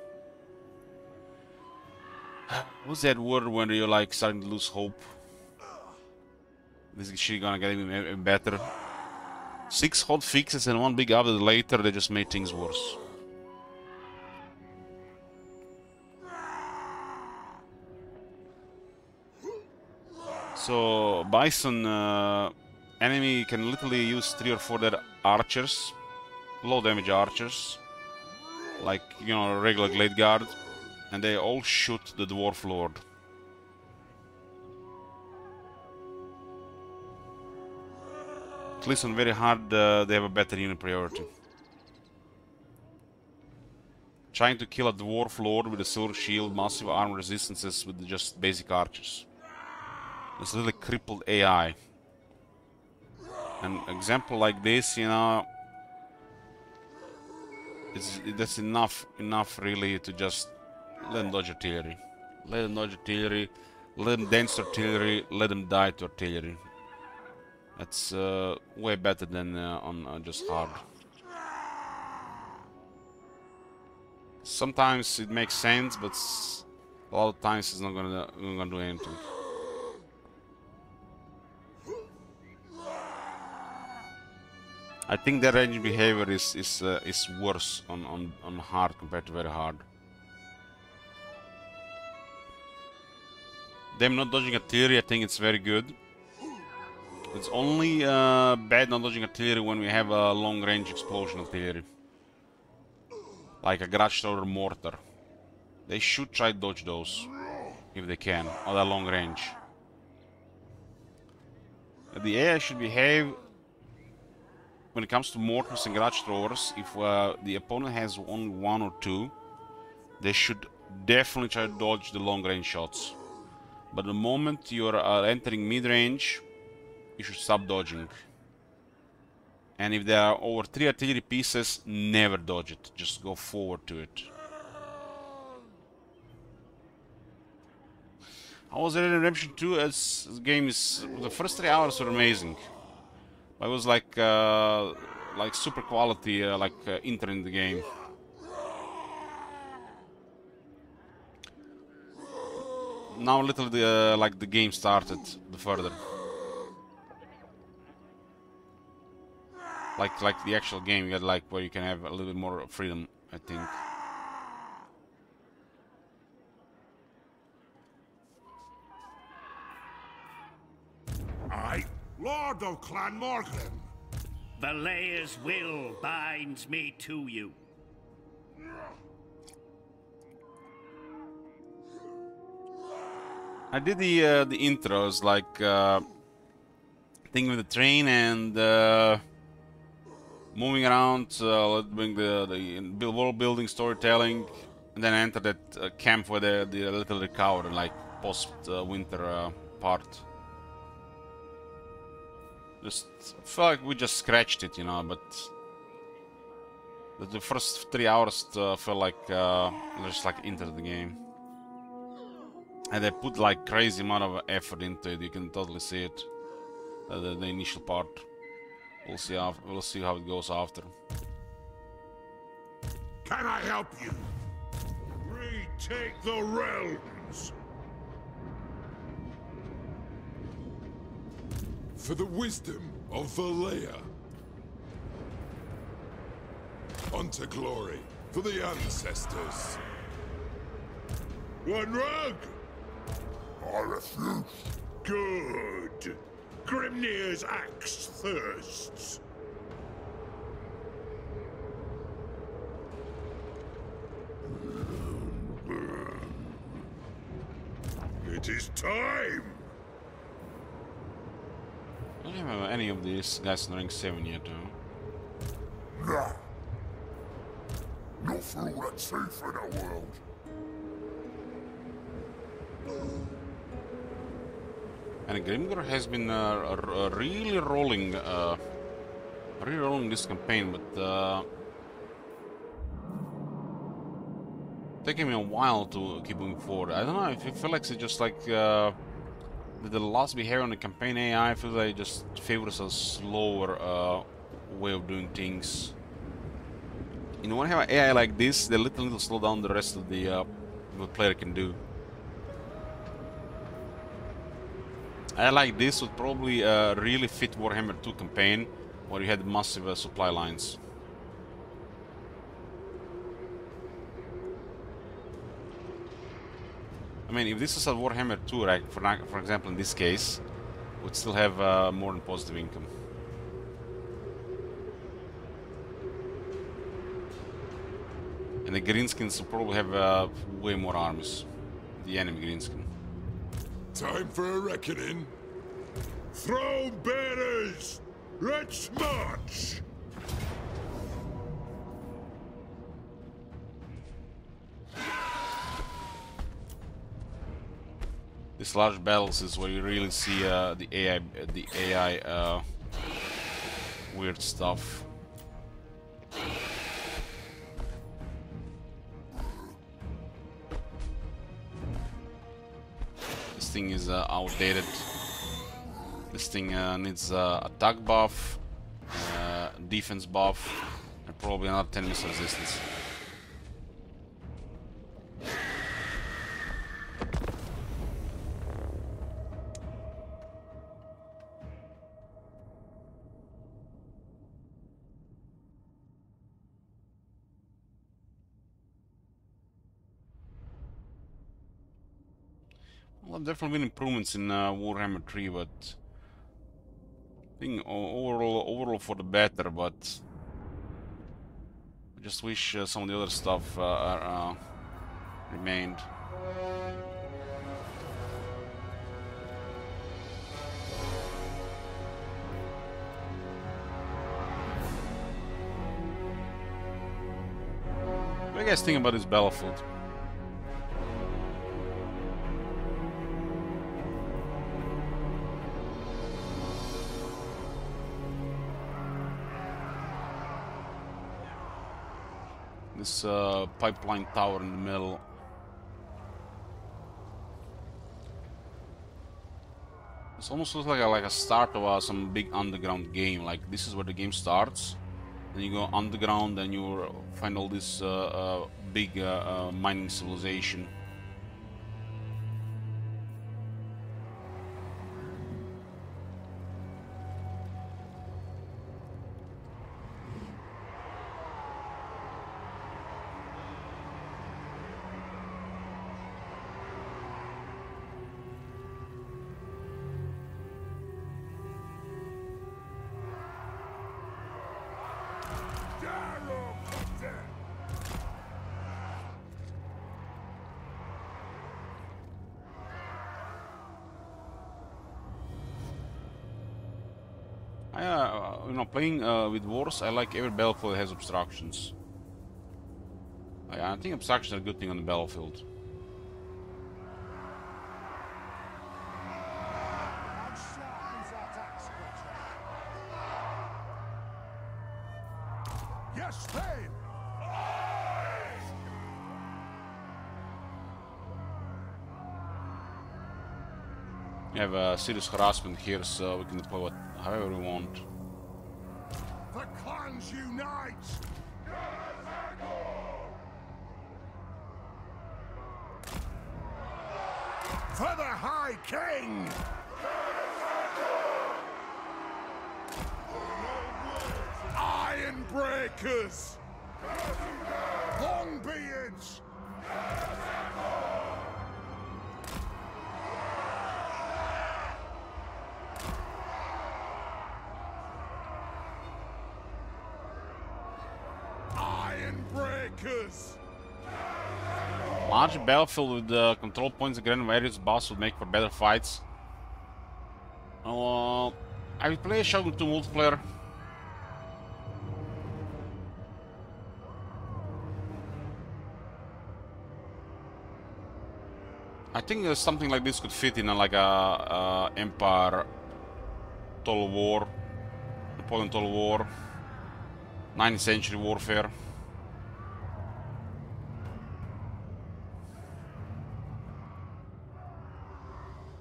What's that word when you're like starting to lose hope? This shit gonna get even better. 6 hot fixes and 1 big update later, they just made things worse. So, Bison enemy can literally use 3 or 4 dead archers, low damage archers, like, you know, regular Glade Guard, and they all shoot the Dwarf Lord. At least on very hard, they have a better unit priority. Trying to kill a Dwarf Lord with a Silver Shield, massive armor resistances with just basic archers. It's a little crippled AI. An example like this, you know, that's enough really to just let them dodge artillery. Let them dodge artillery, let them dance to artillery, let them die to artillery. That's way better than on just hard. Sometimes it makes sense, but a lot of times it's not gonna do anything. I think the range behavior is worse on hard compared to very hard. Them not dodging artillery, I think it's very good. It's only bad not dodging artillery when we have a long range explosion artillery, like a Garage Thrower mortar. They should try to dodge those if they can on that long range. The AI should behave when it comes to mortars and Garage Throwers. If the opponent has only 1 or 2, they should definitely try to dodge the long range shots. But the moment you're entering mid range, you should stop dodging. And if there are over 3 artillery pieces, never dodge it. Just go forward to it. How was Red Dead Redemption 2? As the game is, the first 3 hours were amazing. It was like super quality, entering the game. Now a little like the game started, the further. Like the actual game, you got like where you can have a little bit more freedom, I think. Lord of Clan Morgrim. Valea's will binds me to you. I did the intros, like thing with the train and moving around, doing the world building, storytelling, and then I entered that camp where the little recover, like post winter part. Just felt like we just scratched it, you know, but the first 3 hours felt like just like into the game. And they put like crazy amount of effort into it. You can totally see it. The initial part. We'll see how it goes after. Can I help you? Retake the realms. For the wisdom of Valea. Unto glory for the ancestors. One rug. I refuse. Good. Grimnir's axe thirsts. It is time. I don't have any of these guys in rank 7 yet, though. Nah. Not for all that's safe in our world. And Grimgor has been really rolling this campaign, but taking me a while to keep moving forward. I don't know if it feels like it's just like the last behavior on the campaign AI feels like it just favors a slower way of doing things. You know, when you have an AI like this, they little slow down the rest of the what the player can do. I like this would probably really fit Warhammer 2 campaign, where you had massive supply lines. I mean, if this is a Warhammer 2, right, for example, in this case, would still have more than positive income. And the greenskins will probably have way more armies. The enemy greenskin. Time for a reckoning. Throne bearers, let's march. These large battles is where you really see the AI weird stuff. This thing is outdated. This thing needs attack buff, defense buff, and probably another 10 missile resistance. Well, definitely been improvements in Warhammer 3, but I think overall for the better. But I just wish some of the other stuff remained. What do you guys think about this battlefield? This pipeline tower in the middle. This almost looks like a start of some big underground game. Like this is where the game starts. Then you go underground, and you find all this big mining civilization. you know, playing with wars, I like every battlefield that has obstructions. I think obstructions are a good thing on the battlefield. Yes, Spain! We have serious harassment here, so we can deploy what, however we want. The clans unite! For the High King! Iron Breakers! Longbeards! Iron Breakers! Large battlefield with control points and grand various boss would make for better fights. I will play Shogun 2 multiplayer. I think something like this could fit in like a Empire Total War, Napoleon Total War, 9th century warfare.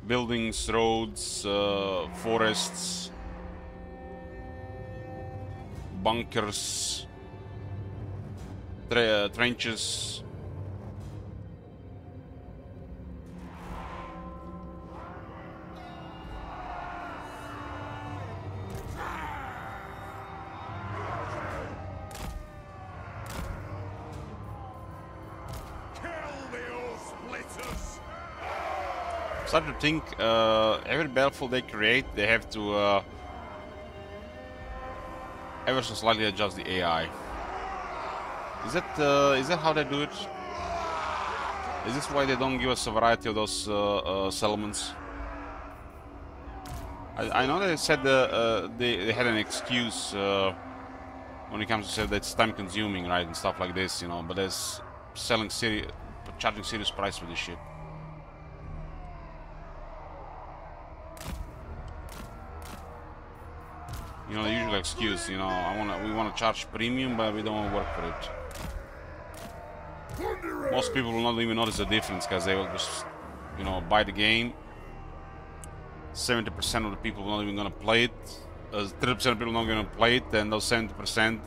Buildings, roads, forests, bunkers, trenches. Start to think every battlefield they create, they have to ever so slightly adjust the AI. Is that how they do it? Is this why they don't give us a variety of those settlements? I know they said they had an excuse when it comes to say that it's time consuming, right, and stuff like this, you know, but there's charging serious price for this shit. You know, the usual excuse, you know, we wanna charge premium, but we don't wanna work for it. Most people will not even notice the difference because they will just, you know, buy the game. 70% of the people are not even gonna play it. 30% of people are not gonna play it, and those 70%,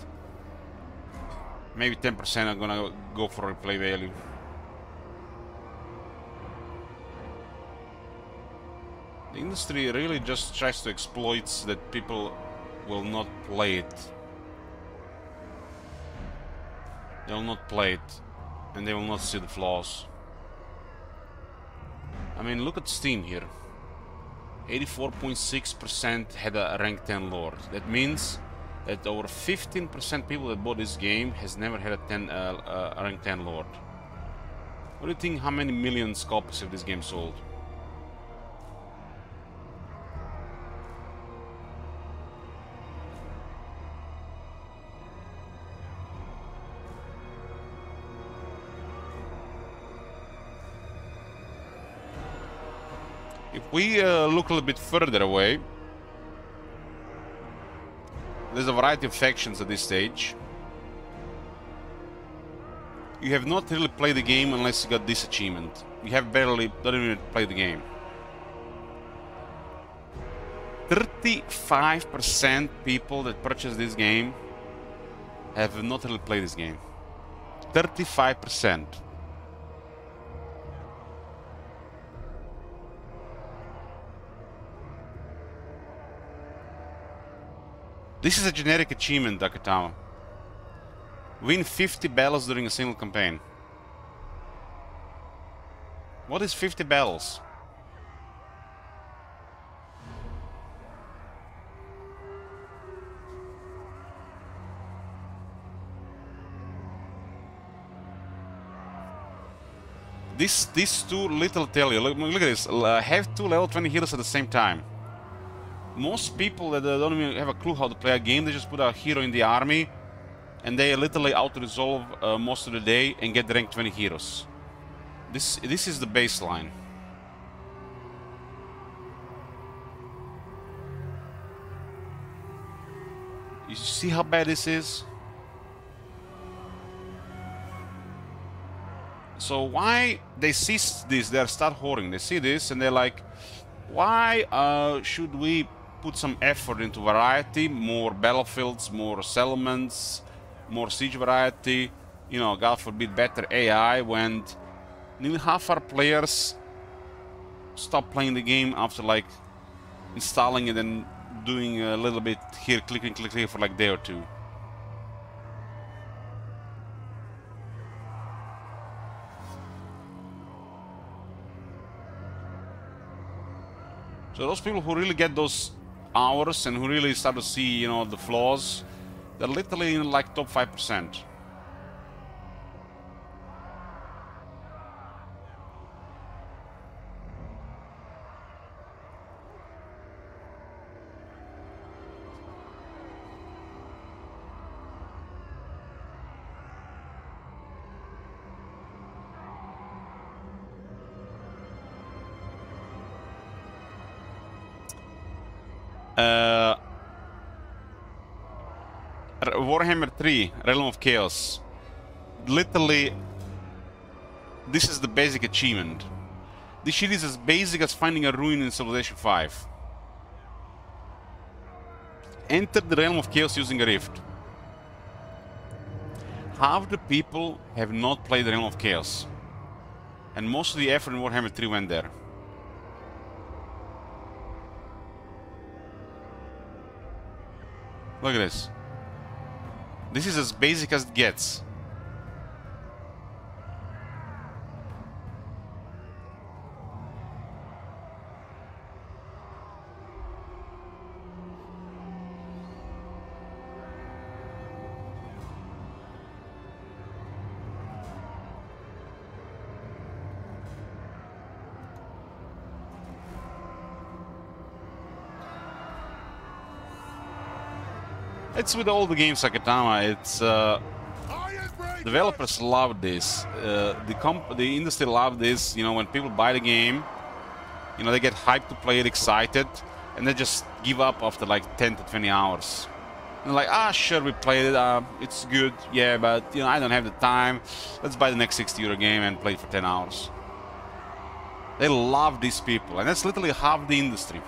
maybe 10% are gonna go for replay value. The industry really just tries to exploit that people will not play it. They will not play it, and they will not see the flaws. I mean, look at Steam here. 84.6% had a rank 10 lord. That means that over 15% people that bought this game has never had a rank 10 lord. What do you think? How many millions copies have this game sold? If we look a little bit further away, there's a variety of factions at this stage. You have not really played the game unless you got this achievement. You have barely, don't even play the game. 35% people that purchase this game have not really played this game. 35%. This is a generic achievement, Akatama. Win 50 battles during a single campaign. What is 50 battles? These two little tell you. Look at this. Have 2 level 20 healers at the same time. Most people that don't even have a clue how to play a game, they just put a hero in the army and they literally auto-resolve most of the day and get rank 20 heroes. This is the baseline. You see how bad this is? So why they see this, they start hoarding, they see this and they're like, why should we put some effort into variety, more battlefields, more settlements, more siege variety, you know, God forbid better AI, when nearly half our players stop playing the game after like installing it and doing a little bit here, clicking for like a day or two. So those people who really get those hours and who really start to see, you know, the flaws, they're literally in like top 5%. Warhammer 3, Realm of Chaos. Literally, this is the basic achievement. This shit is as basic as finding a ruin in Civilization 5. Enter the Realm of Chaos using a rift. Half the people have not played the Realm of Chaos. And most of the effort in Warhammer 3 went there. Look at this. This is as basic as it gets. It's with all the games, Sakatama. It's developers love this. The industry love this. You know, when people buy the game, you know, they get hyped to play it, excited, and they just give up after like 10 to 20 hours. And they're like, ah, sure, we played it. It's good, yeah, but you know, I don't have the time. Let's buy the next €60 game and play it for 10 hours. They love these people, and that's literally half the industry,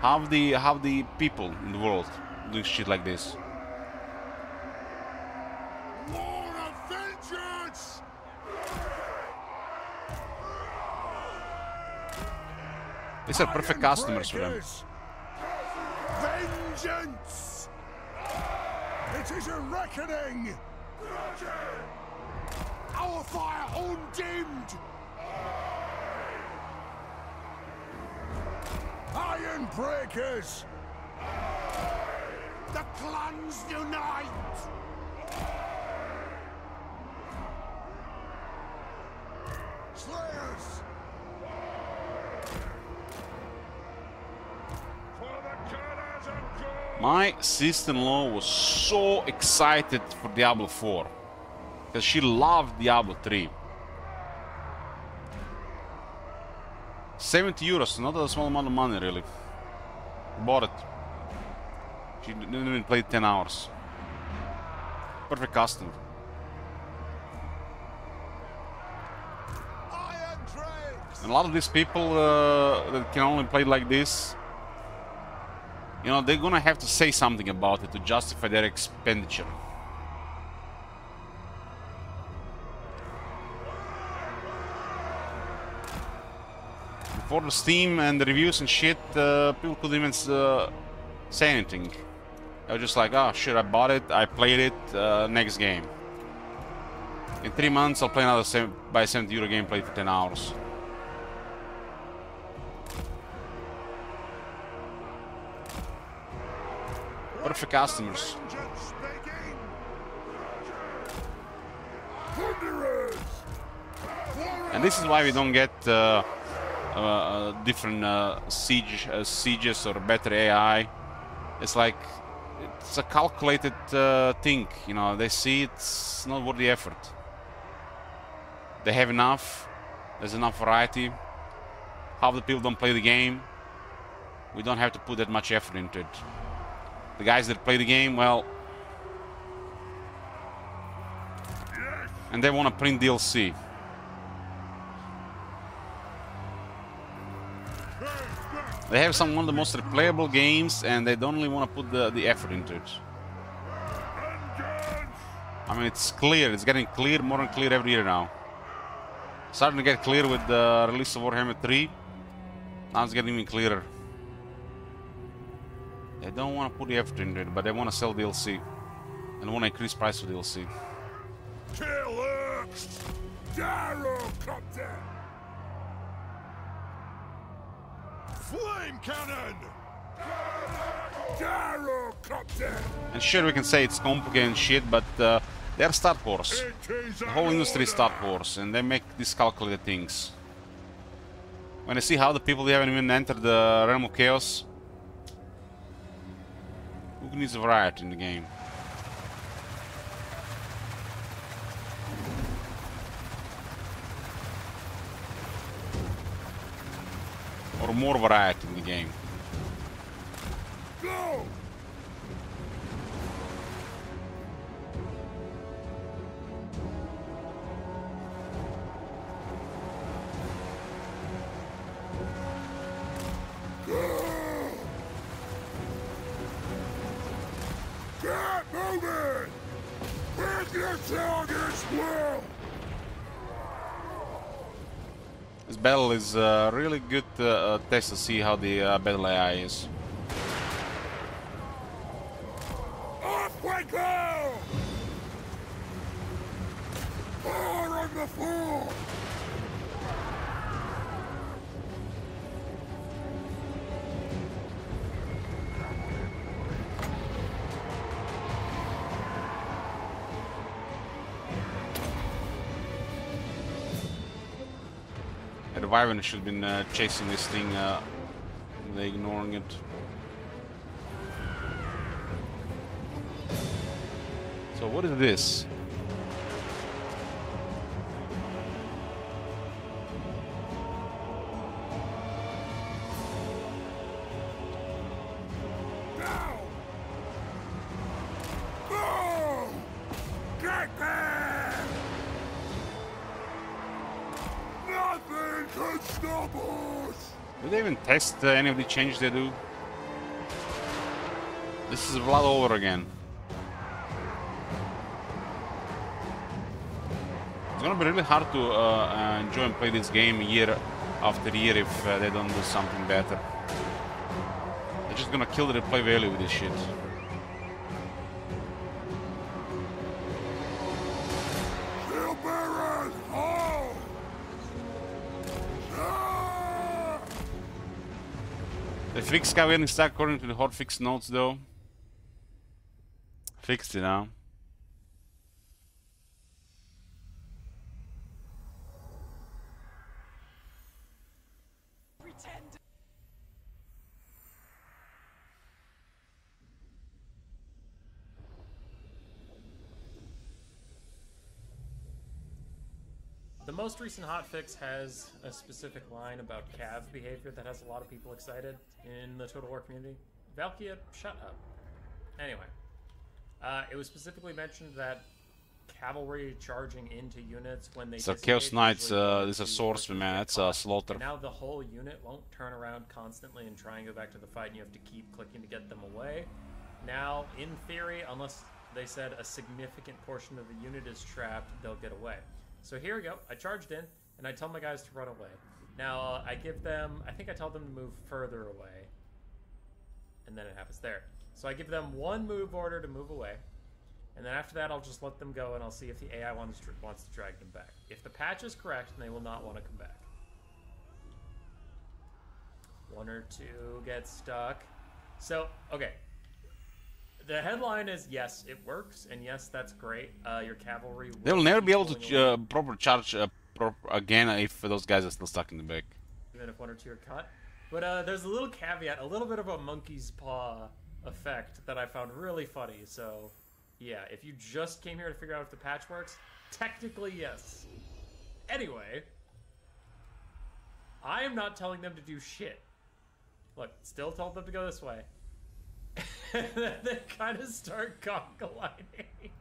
half the people in the world doing shit like this. These are perfect customers for them. Vengeance! It is a reckoning! Our fire undimmed! Iron breakers! The clans unite! Slayers! My sister-in-law was so excited for Diablo 4 because she loved Diablo 3. €70, not a small amount of money really. Bought it. She didn't even play 10 hours. Perfect customer. And a lot of these people that can only play like this, you know, they're gonna have to say something about it to justify their expenditure. Before the Steam and the reviews and shit, people couldn't even say anything. They were just like, oh shit, I bought it, I played it, next game. In 3 months I'll play another buy a €70 game, play it for 10 hours. Perfect customers. And this is why we don't get different sieges or better AI. It's like it's a calculated thing, you know. They see it's not worth the effort. They have enough. There's enough variety. Half the people don't play the game. We don't have to put that much effort into it. The guys that play the game, well, and they want to print DLC. They have one of the most replayable games, and they don't really want to put the effort into it. I mean, it's clear. It's getting clear, more and clear every year now. Starting to get clear with the release of Warhammer 3. Now it's getting even clearer. They don't want to put the effort into it, but they want to sell DLC. And want to increase price for DLC. Kill X! Gyrocopter! Flame cannon! Gyrocopter! And sure, we can say it's complicated and shit, but they're Star Wars. The whole industry is Star Wars, and they make these calculated things. When I see how the people they haven't even entered the realm of chaos, who needs a variety in the game? Or more variety in the game. Go! Get moving! With your targets, will! This battle is a really good test to see how the battle AI is. Off we go! Fire on the floor! The Wyvern should have been chasing this thing, they're ignoring it. So what is this? Down! Boom! Get there! Nothing can stop us! Do they even test any of the changes they do? This is Vlad over again. It's gonna be really hard to enjoy and play this game year after year if they don't do something better. They're just gonna kill the replay value with this shit. Shield bearers, hold! Ah! The fixed Sky stack according to the hotfix notes though. Fixed it now. The most recent hotfix has a specific line about cav behavior that has a lot of people excited in the Total War community. Valkia, shut up. Anyway, it was specifically mentioned that cavalry charging into units when they So Chaos Knights, this is a swordsman, man, that's a slaughter. Now the whole unit won't turn around constantly and try and go back to the fight, and you have to keep clicking to get them away. Now, in theory, unless they said a significant portion of the unit is trapped, they'll get away. So here we go. I charged in, and I tell my guys to run away. Now, I give them... I think I tell them to move further away. And then it happens there. So I give them one move order to move away. And then after that, I'll just let them go, and I'll see if the AI wants to drag them back. If the patch is correct, then they will not want to come back. One or two get stuck. So, okay. The headline is, yes, it works, and yes, that's great. Your cavalry will They will never be able keep to proper charge again if those guys are still stuck in the back. even if one or two are cut. But there's a little caveat, a little bit of a monkey's paw effect that I found really funny. So, yeah, if you just came here to figure out if the patch works, technically yes. Anyway, I am not telling them to do shit. Look, still told them to go this way. And then they kind of start conga lining.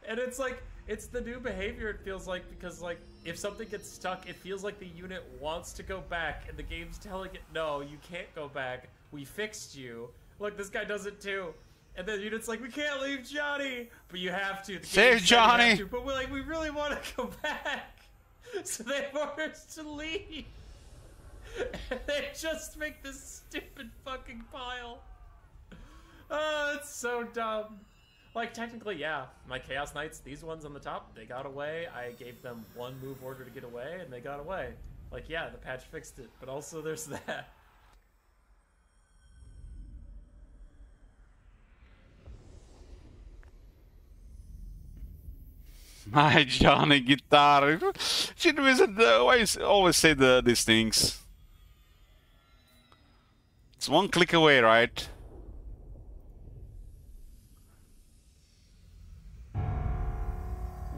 And it's like, it's the new behavior, it feels like, because like if something gets stuck, it feels like the unit wants to go back and the game's telling it, no, you can't go back, we fixed you. Look, this guy does it too. And then the unit's like, we can't leave Johnny, but you have to. Save Johnny! But we're like, we really want to go back. So they want us to leave. And they just make this stupid fucking pile. Oh, it's so dumb. Like, technically, yeah, my Chaos Knights, these ones on the top, they got away. I gave them one move order to get away, and they got away. Like, yeah, the patch fixed it, but also there's that. My Johnny guitar. Should we always say these things? It's one click away, right?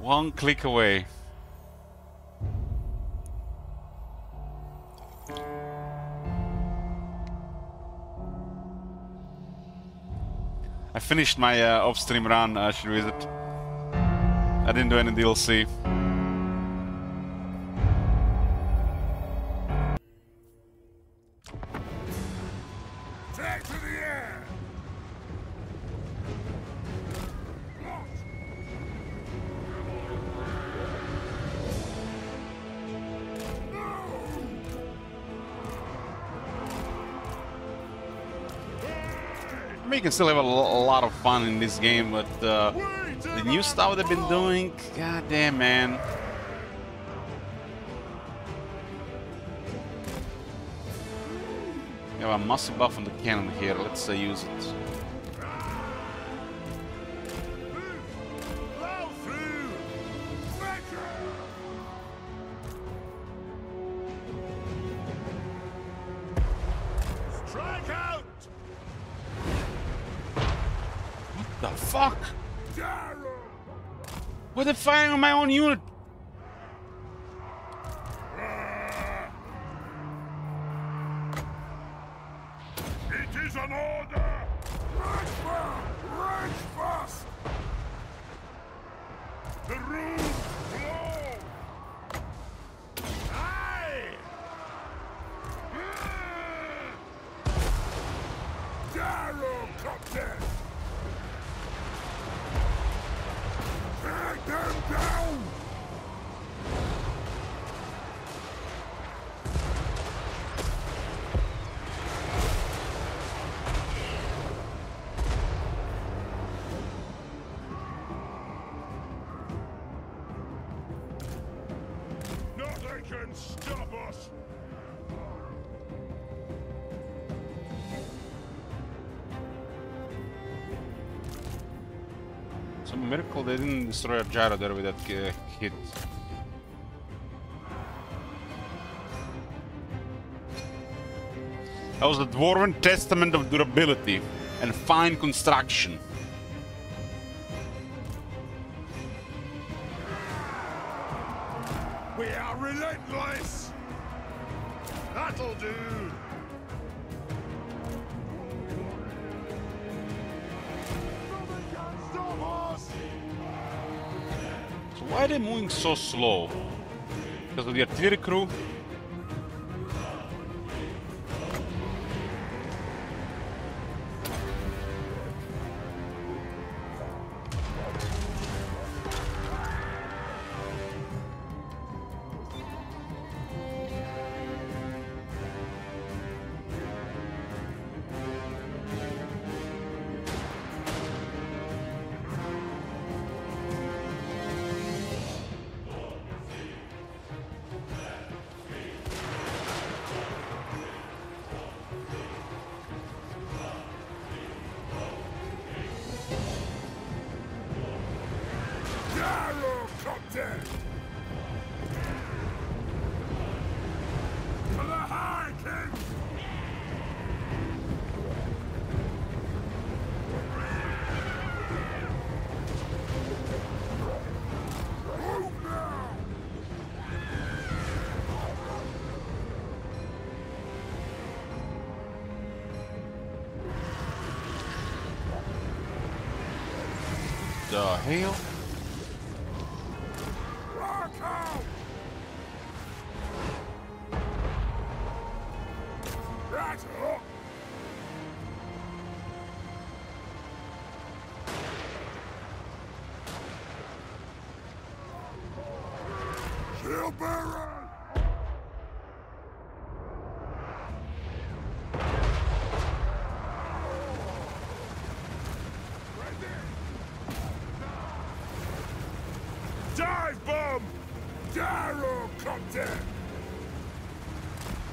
One click away. I finished my off-stream run, should we visit? I didn't do any DLC. Take to the air! I mean, you can still have a lot of fun in this game, but the new stuff they've been doing, god damn, man. We have a muscle buff on the cannon here, let's use it. Strike out! What the fuck? What, they're firing on my own unit? It is an order! Rage fast! The runes flow! Aye! Darrow, Captain! Take them down! Nothing can stop us! It's a miracle they didn't destroy a gyro there with that hit. That was the Dwarven testament of durability and fine construction. We are relentless! That'll do! Nothing can stop us! So why are they moving so slow? Because of the artillery crew? The hell? Shield bearer! Dive bomb! Darrow, Captain!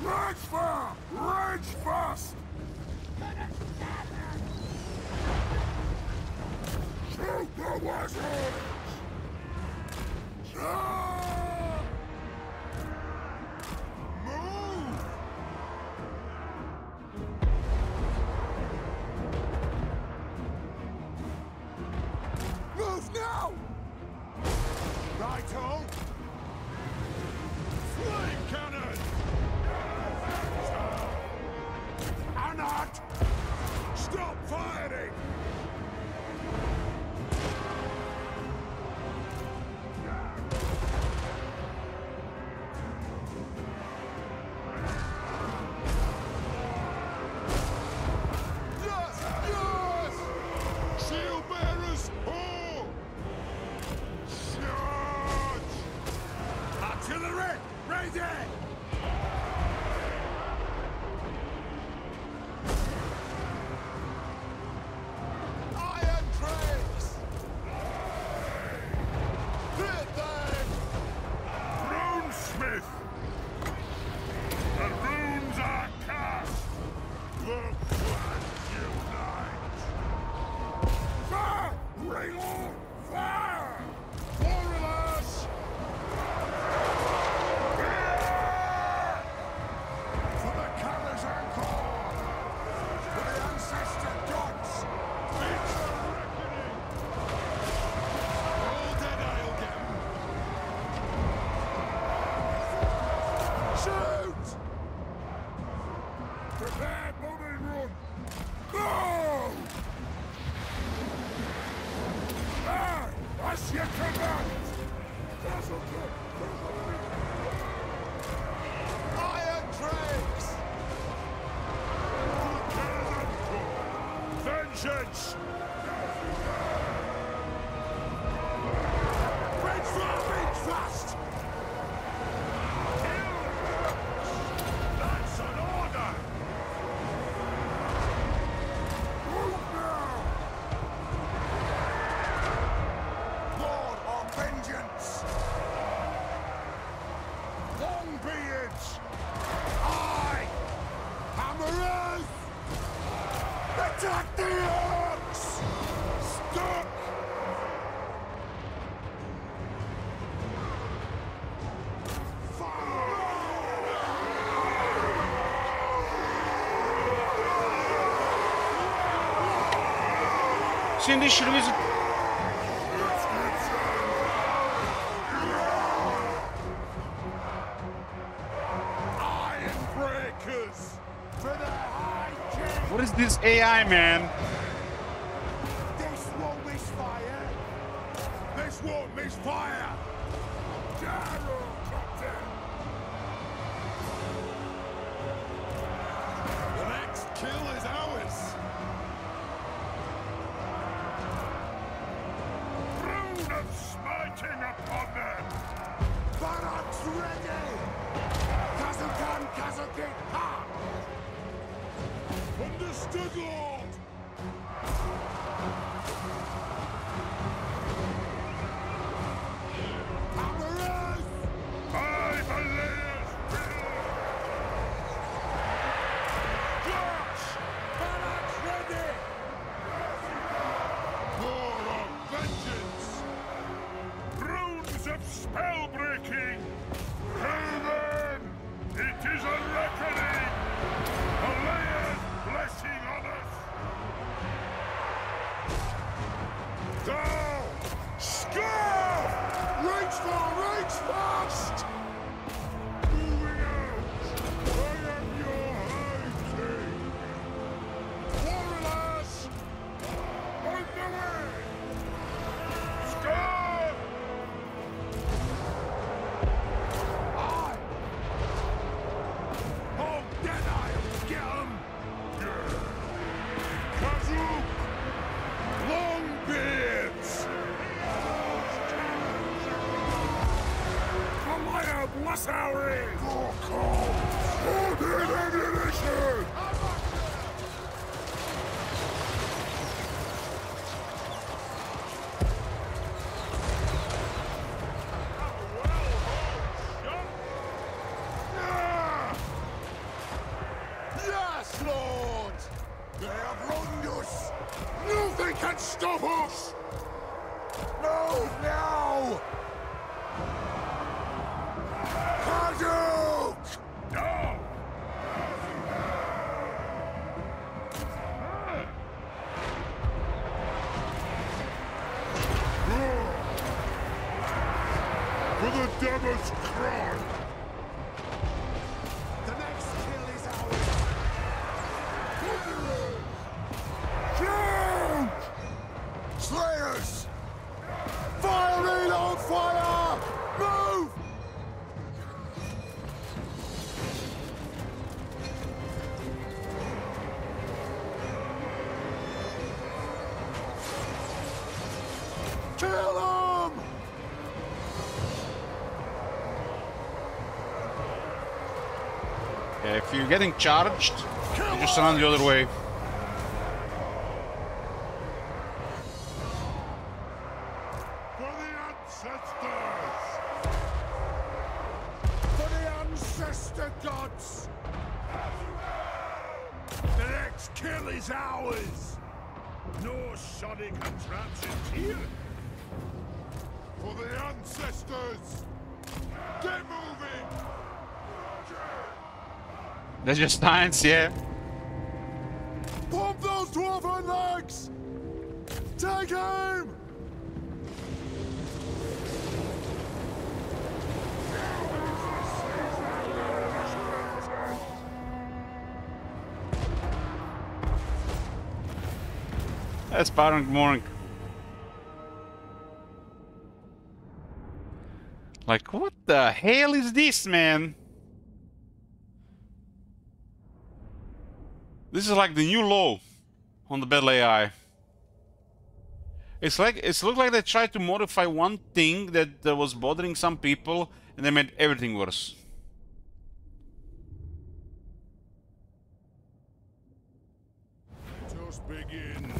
Rage fire! Rage fast! Shoot the wizards! Move! Move now! Right-o! Flame cannon! Anat! Stop firing! Yes! Yes! Shield bearers! Oh! Charge! Artillery! Ready! Iron trains! Hit them! Runesmith! The runes are cast! The clans unite! Fire! Reload! Fire! Warriors! For the Karaz-a-Karak! For the ancestor gods! It's a reckoning! All dead I'll get 'em. Shoot! Prepare bombing run! Go! Ah! That's your command! Iron Drakes! Vengeance! Bridge fast! That's an order! Move now! Lord of vengeance! Longbeards! Aye! Hammerers! Attack the orcs! Stuck! Şimdi işimizi... Iron breakers! For the high king! What is this AI, man? This won't miss fire! This won't miss fire! Darrow, Captain! The next kill is ours! Rune of smiting upon them! Barracks ready! Karaz-a-Karak, ha! Understood, Lord! Hammerers! By the layers Josh! Barracks ready! War of vengeance! Runes of spell breaking! Kill them! It is a reckoning! can't stop us! Move now! Hadouken! No! For the devil's cry! The next kill is ours! Shoot! Slayers! Firing on fire! Move! Kill them! Yeah, if you're getting charged, you just run the other way. For the ancestors! For the ancestor gods! The next kill is ours! No shoddy contraptions here! For the ancestors! Get moving! That's just science, yeah. Pump those dwarven legs! Take him! That's Baron Morning. Like, what the hell is this, man? This is like the new low on the battle AI. It's looked like they tried to modify one thing that was bothering some people, and they made everything worse. Let us begin.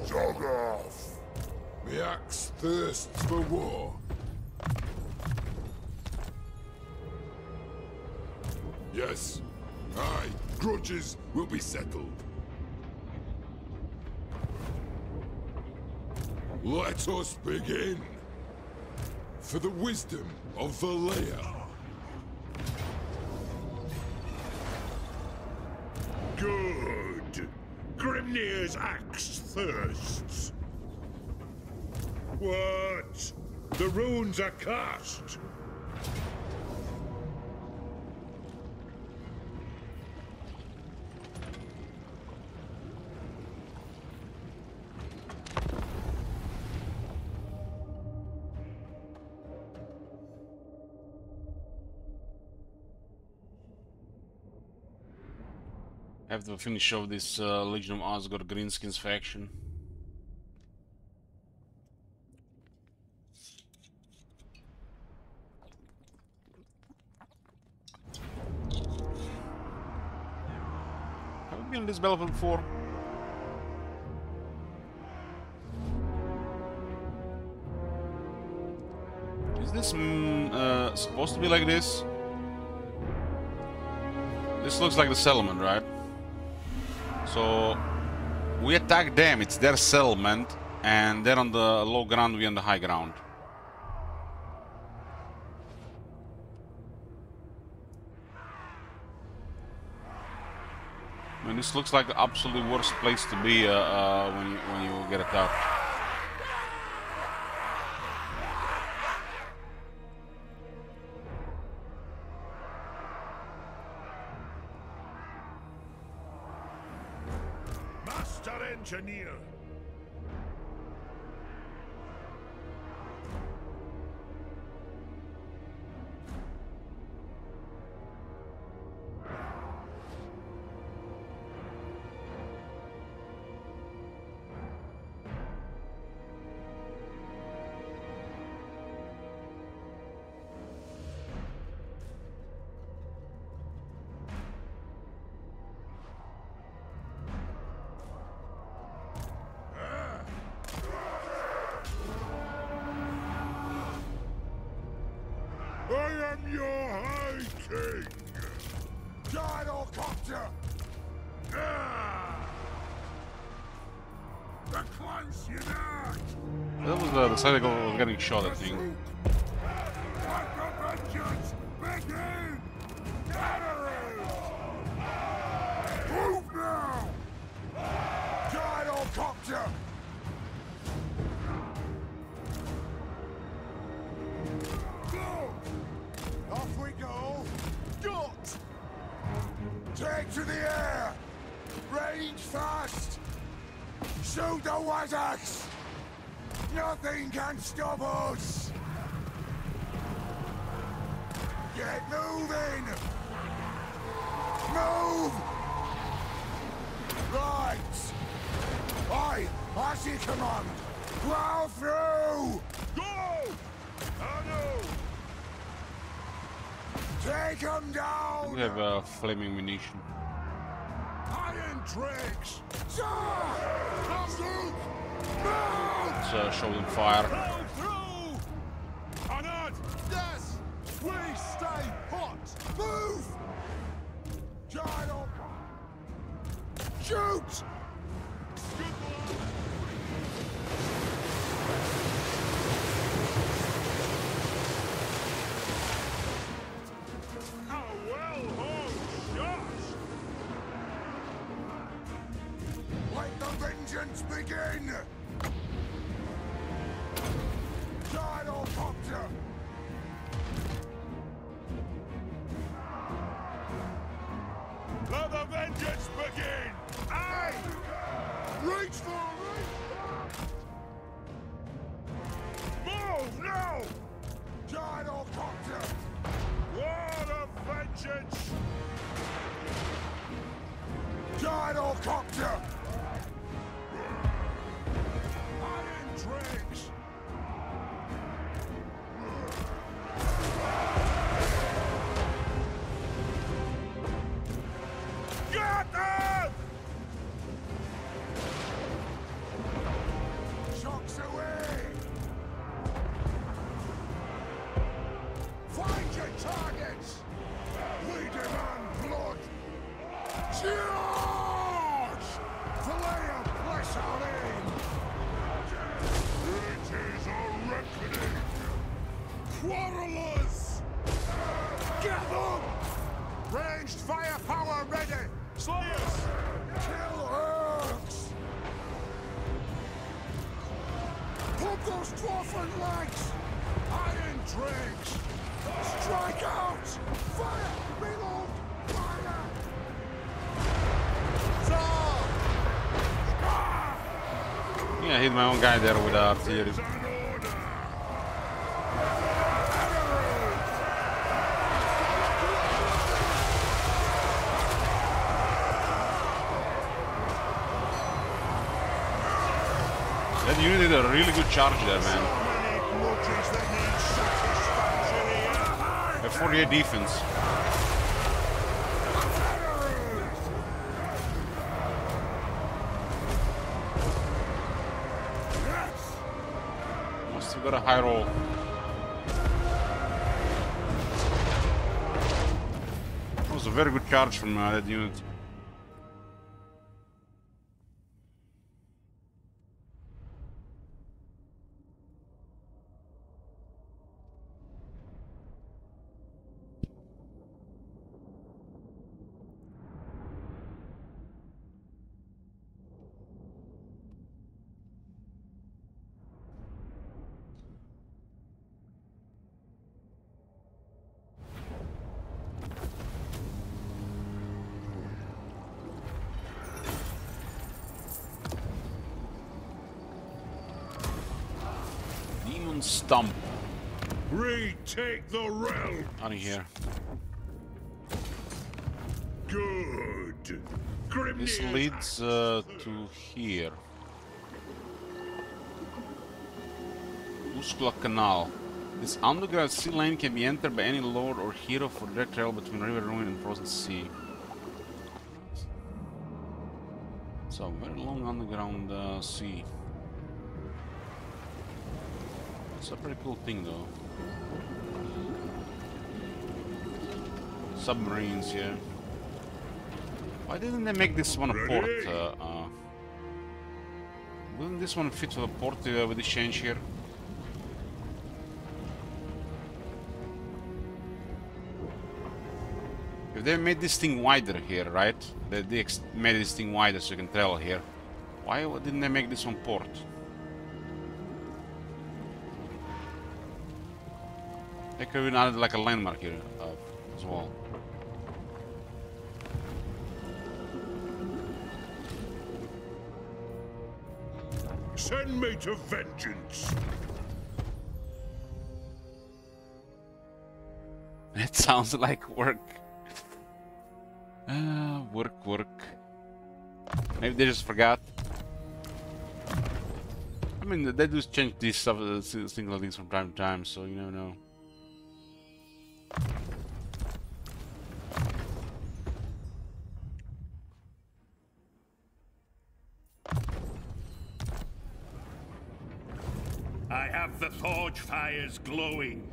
Jog off! The axe thirsts for war. Yes. Aye, grudges will be settled. Let us begin. For the wisdom of Valea. Good. Grimnir's axe thirsts. What? The runes are cast. I have to finish off this Legion of Asgard Greenskins faction. Have we been in this battlefield before? Is this supposed to be like this? This looks like the settlement, right? So we attack them, it's their settlement, and they're on the low ground, we're on the high ground. I mean, this looks like the absolute worst place to be when you get attacked. Master Engineer. am your High King! Gyrocopter! The close unite! That was the side I was getting shot, I think. Let the vengeance begin! Move now! Gyrocopter! Off we go! Dot! Take to the air! Range fast! Shoot the Wazax! Nothing can stop us! Get moving! Move! Right! I see command! Plow through! Go! Take them down! We have flaming munition. Iron tricks! Let's show them fire. Go through! Anad! Yes! We stay hot! Move! Gyro! Shoot! How well honed shots! Let the vengeance begin! Gyrocopter! Let the vengeance begin! Aye! Reach for me! Move now! Gyrocopter! What a vengeance! Gyrocopter! Iron tricks! Get them! Shocks away! Find your targets! We demand blood! Charge! Fillet of flesh on in! It is a reckoning! Quarrelers! Get them! Ranged firepower ready! Slayers! Kill Urks! Pump those dwarfen legs! Iron drakes! Strike out! Fire! Reload! Fire! Yeah, I hit my own guy there with artillery. That unit did a really good charge there, man. A 48 defense. Must have got a high roll. That was a very good charge from that unit. Stump. Retake the realm. Out of here. Good. This leads to here. Uskla Canal. This underground sea lane can be entered by any lord or hero for their trail between River Ruin and Frozen Sea. It's a very long underground sea. It's a pretty cool thing, though. Submarines, yeah. Why didn't they make this one a port? Wouldn't this one fit for the port with this change here? If they made this thing wider here, right? They made this thing wider so you can travel here. Why didn't they make this one port? They could have added like a landmark here as well. Send me to vengeance. It sounds like work. Work. Maybe they just forgot. I mean, they do change these stuff, things like these from time to time, so you never know. I have the forge fires glowing.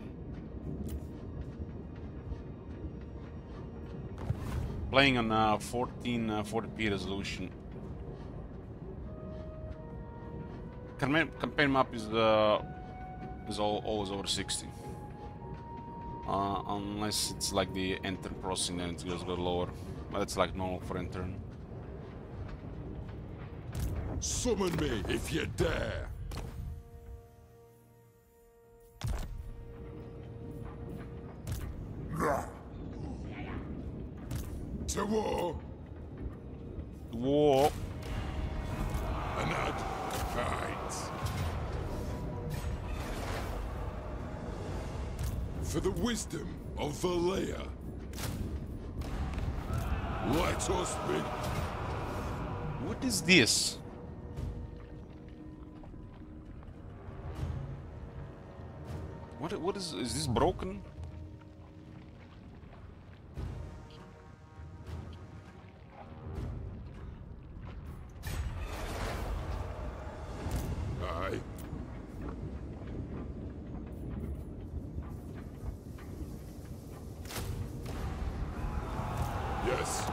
Playing on 1440p resolution. Campaign map is always over 60. Unless it's like the enter crossing, then it goes lower. But it's like normal for enter. Summon me if you dare. To war. Whoa. Anad fight. For the wisdom of Valea. Let us be. What is this? What is this broken? Aye. Yes.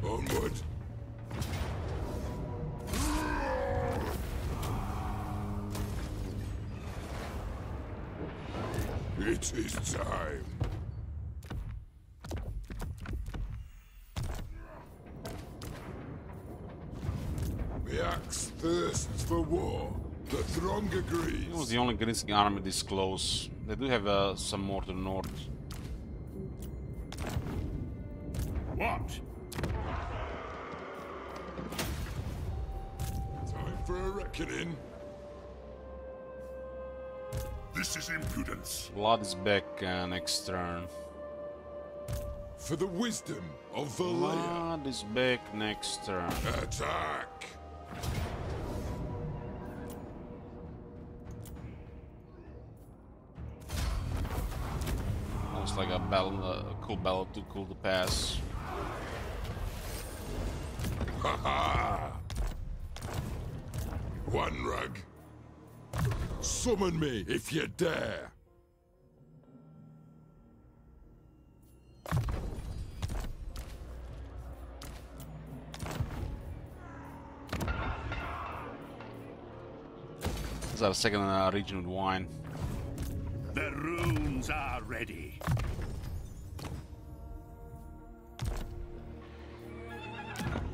Onward. It is time. The axe thirsts for war. The throng agrees. It was the only grazing army this close. They do have some more to the north. What? Time for a reckoning. This is impudence. Blood is back next turn. For the wisdom of Valea. Blood is back next turn. Attack. Almost like a battle, cool battle too cool to pass. Ha-ha! One rug. Summon me if you dare. Is that a second region with wine? The runes are ready.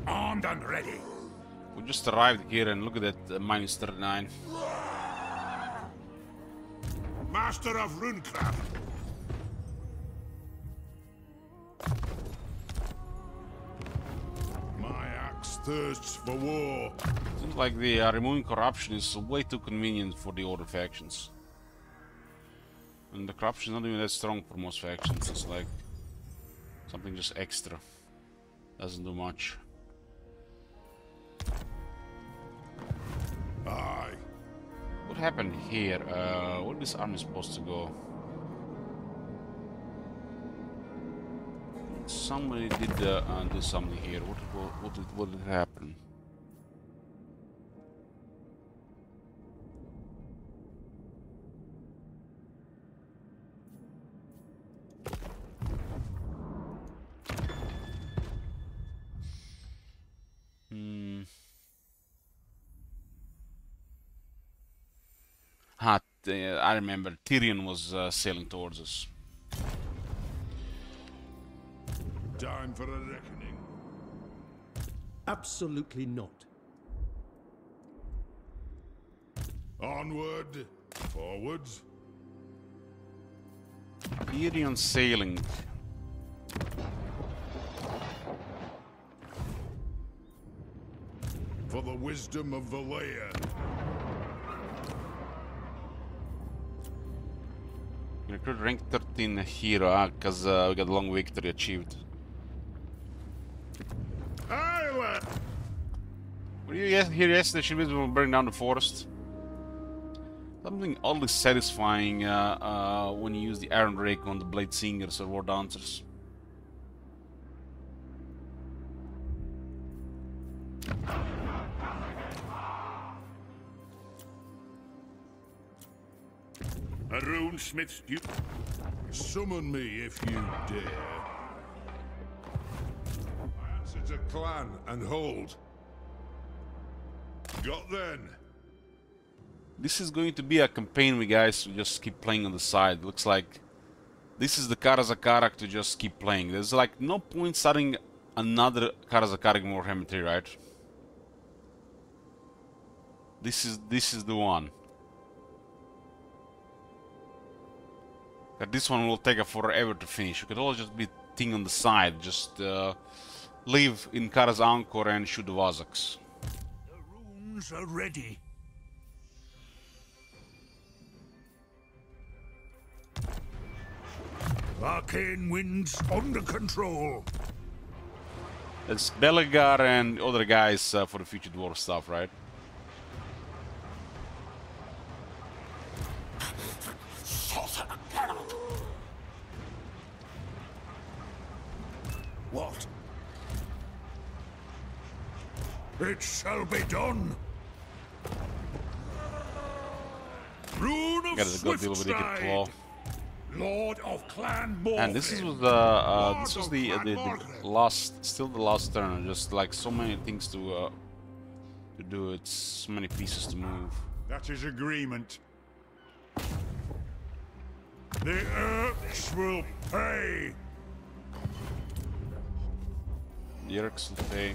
Armed and ready. We just arrived here and look at that minus 39. Master of runecraft. My axe thirsts for war. Seems like the removing corruption is way too convenient for the order factions. And the corruption is not even that strong for most factions. It's like something just extra. Doesn't do much. Aye. What happened here? Where this army supposed to go? Somebody did do something here. What did happen? I remember Tyrion was sailing towards us. Time for a reckoning. Absolutely not. Onward, forwards. Tyrion sailing. For the wisdom of the layer. Recruit rank 13 hero, because we got a long victory achieved. Were you here yesterday? She will burn down the forest. Something oddly satisfying when you use the Iron Rake on the Blade Singers or War Dancers. A runesmith's duty. Summon me if you dare. I answer to clan and hold. Got then. This is going to be a campaign we guys will just keep playing on the side. Looks like this is the Karaz-a-Karak to just keep playing. There's like no point starting another Karaz-a-Karak Warhammer 3, right? This is the one. But this one will take forever to finish. You could always just be thing on the side, just live in Karaz-Ankor and shoot the Vazaks. The runes are ready. Arcane winds under control. It's Belegar and other guys for the future dwarf stuff, right? What? It shall be done. Rune of Swiftstride, Lord of Clan Morgan. And this was the last, still the last turn. Just like so many things to do. It's so many pieces to move. That is agreement. The Urks will pay. The Urks will pay.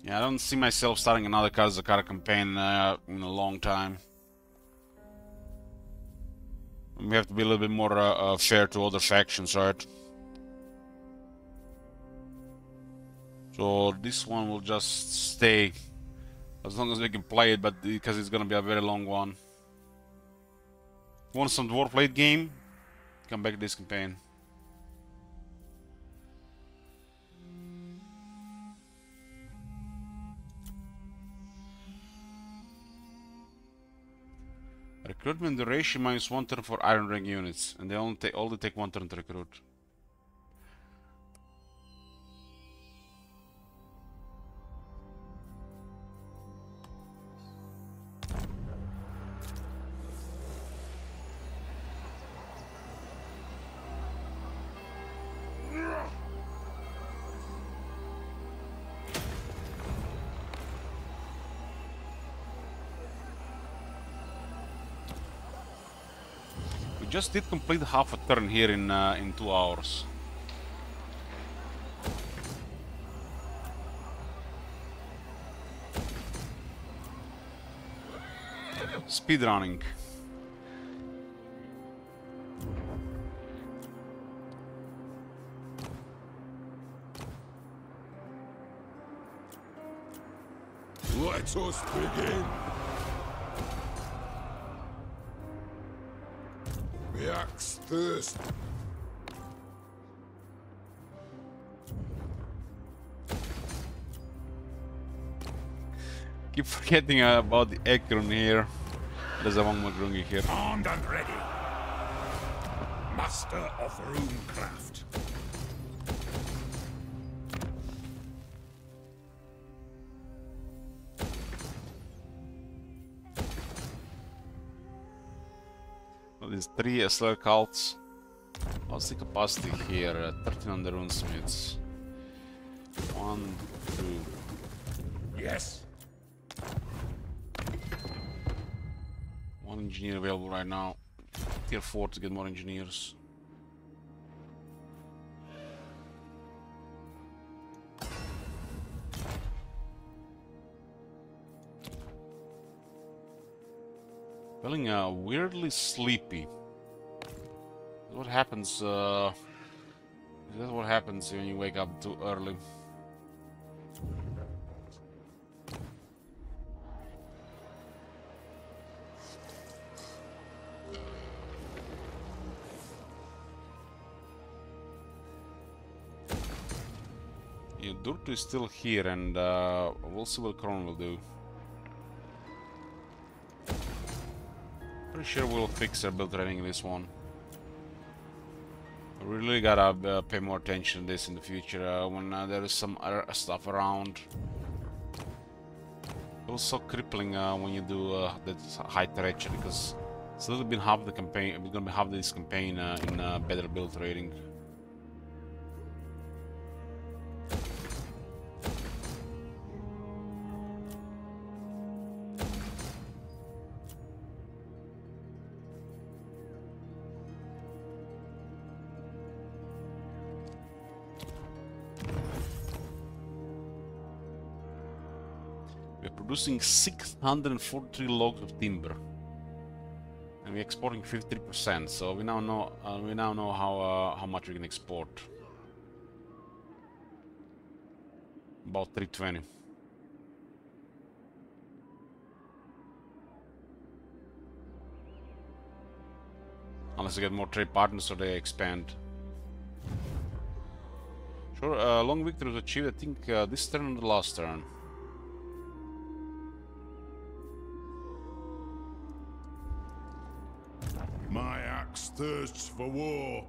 Yeah, I don't see myself starting another Karaz-a-Karak campaign in a long time. We have to be a little bit more fair to other factions, right? So this one will just stay as long as we can play it, but because it's gonna be a very long one. Want some dwarf late game? Come back to this campaign. Recruitment duration -1 turn for Iron Ring units, and they only take 1 turn to recruit. Just did complete half a turn here in 2 hours. Speedrunning. Let us begin. The axe thirst. Keep forgetting about the Ekron here. There's a one more Grungy here. Armed and ready. Master of runecraft. These 3 Slayer cults. What's the capacity here? 13 on the runesmiths. 1, 2. Yes. One engineer available right now. Tier 4 to get more engineers. Feeling weirdly sleepy. What happens? That's what happens when you wake up too early. Yeah, Durtu is still here, and we'll see what Kron will do. Pretty sure we'll fix our build rating in this one. We really gotta pay more attention to this in the future when there is some other stuff around. It was so crippling when you do that high treachery, because it's literally been half the campaign. We're gonna be half this campaign in better build rating. Producing 643 logs of timber, and we're exporting 53%. So we now know how much we can export. About 320. Unless we get more trade partners, so they expand. Sure, long victory was achieved. I think this turn or the last turn. My axe thirsts for war.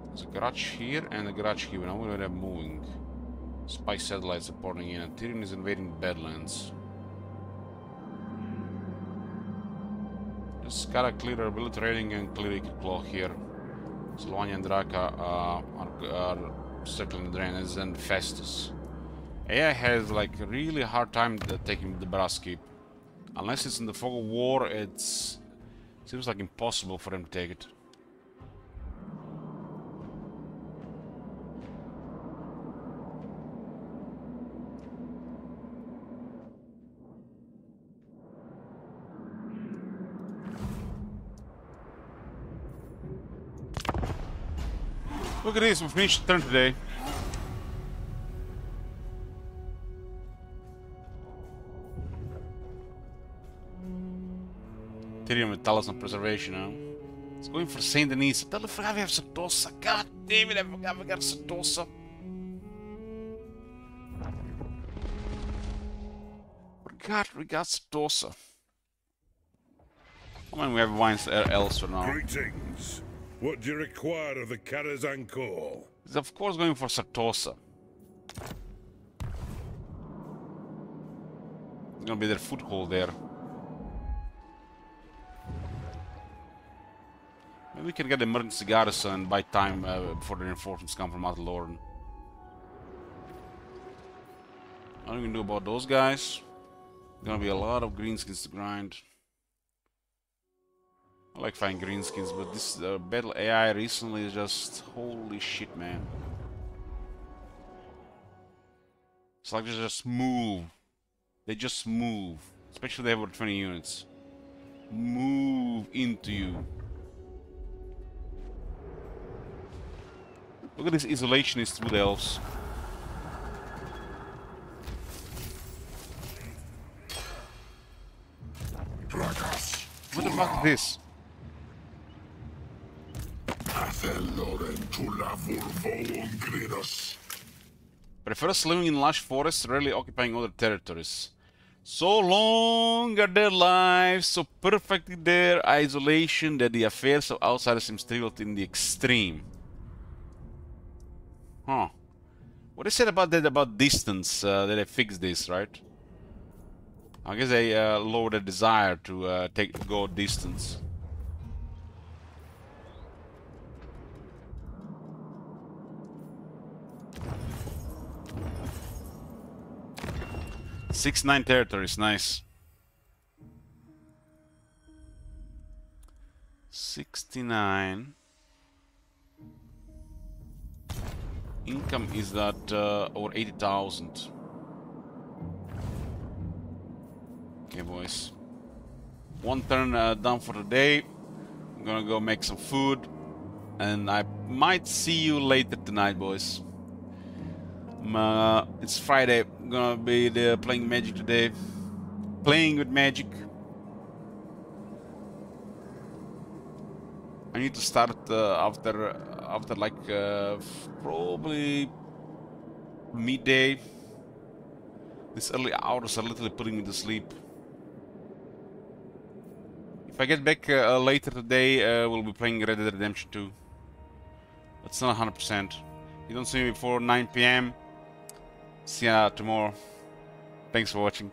There's a garage here and a garage here. Now we're moving. Spy satellites are pouring in, and Tyrion is invading the Badlands. Just gotta clear our ability rating and clear Claw here. Slovenia and Draka are circling the drainage, and Festus. AI has like a really hard time taking the Brass Keep. Unless it's in the fog of war, it seems like impossible for them to take it. Look at this, we finished the turn today. Tyrion with Talisman Preservation, huh? It's going for Saint Denis. I totally forgot we have Sentosa. God damn it, I forgot we got Sentosa. Forgot we got Sentosa. I mean, we have wines elsewhere now. Greetings. What do you require of the Karaz-a-Karak? It's of course going for Sentosa. It's gonna be their foothold there. Maybe we can get emergency garrison and buy time before the reinforcements come from Outlorden. What are we gonna do about those guys? Gonna be a lot of greenskins to grind. I like finding greenskins, but this battle AI recently is just holy shit, man. It's like they just move. They just move. Especially they have over 20 units. Move into you. Look at this isolationist wood elves. What the fuck is this? Prefers living in lush forests, rarely occupying other territories. So long are their lives, so perfectly their isolation, that the affairs of outsiders seem trivial in the extreme. Huh. What they said about that, about distance, that they fixed this, right? I guess they lowered the desire to go distance. 6-9 territories, nice. 69. Income is at over 80,000. Okay, boys. One turn done for the day. I'm gonna go make some food, and I might see you later tonight, boys. It's Friday. I'm gonna be playing Magic today. Playing with Magic. I need to start after like probably midday. This early hours are literally putting me to sleep. If I get back later today, we'll be playing Red Dead Redemption 2. That's not 100%. You don't see me before 9 PM. See ya tomorrow. Thanks for watching.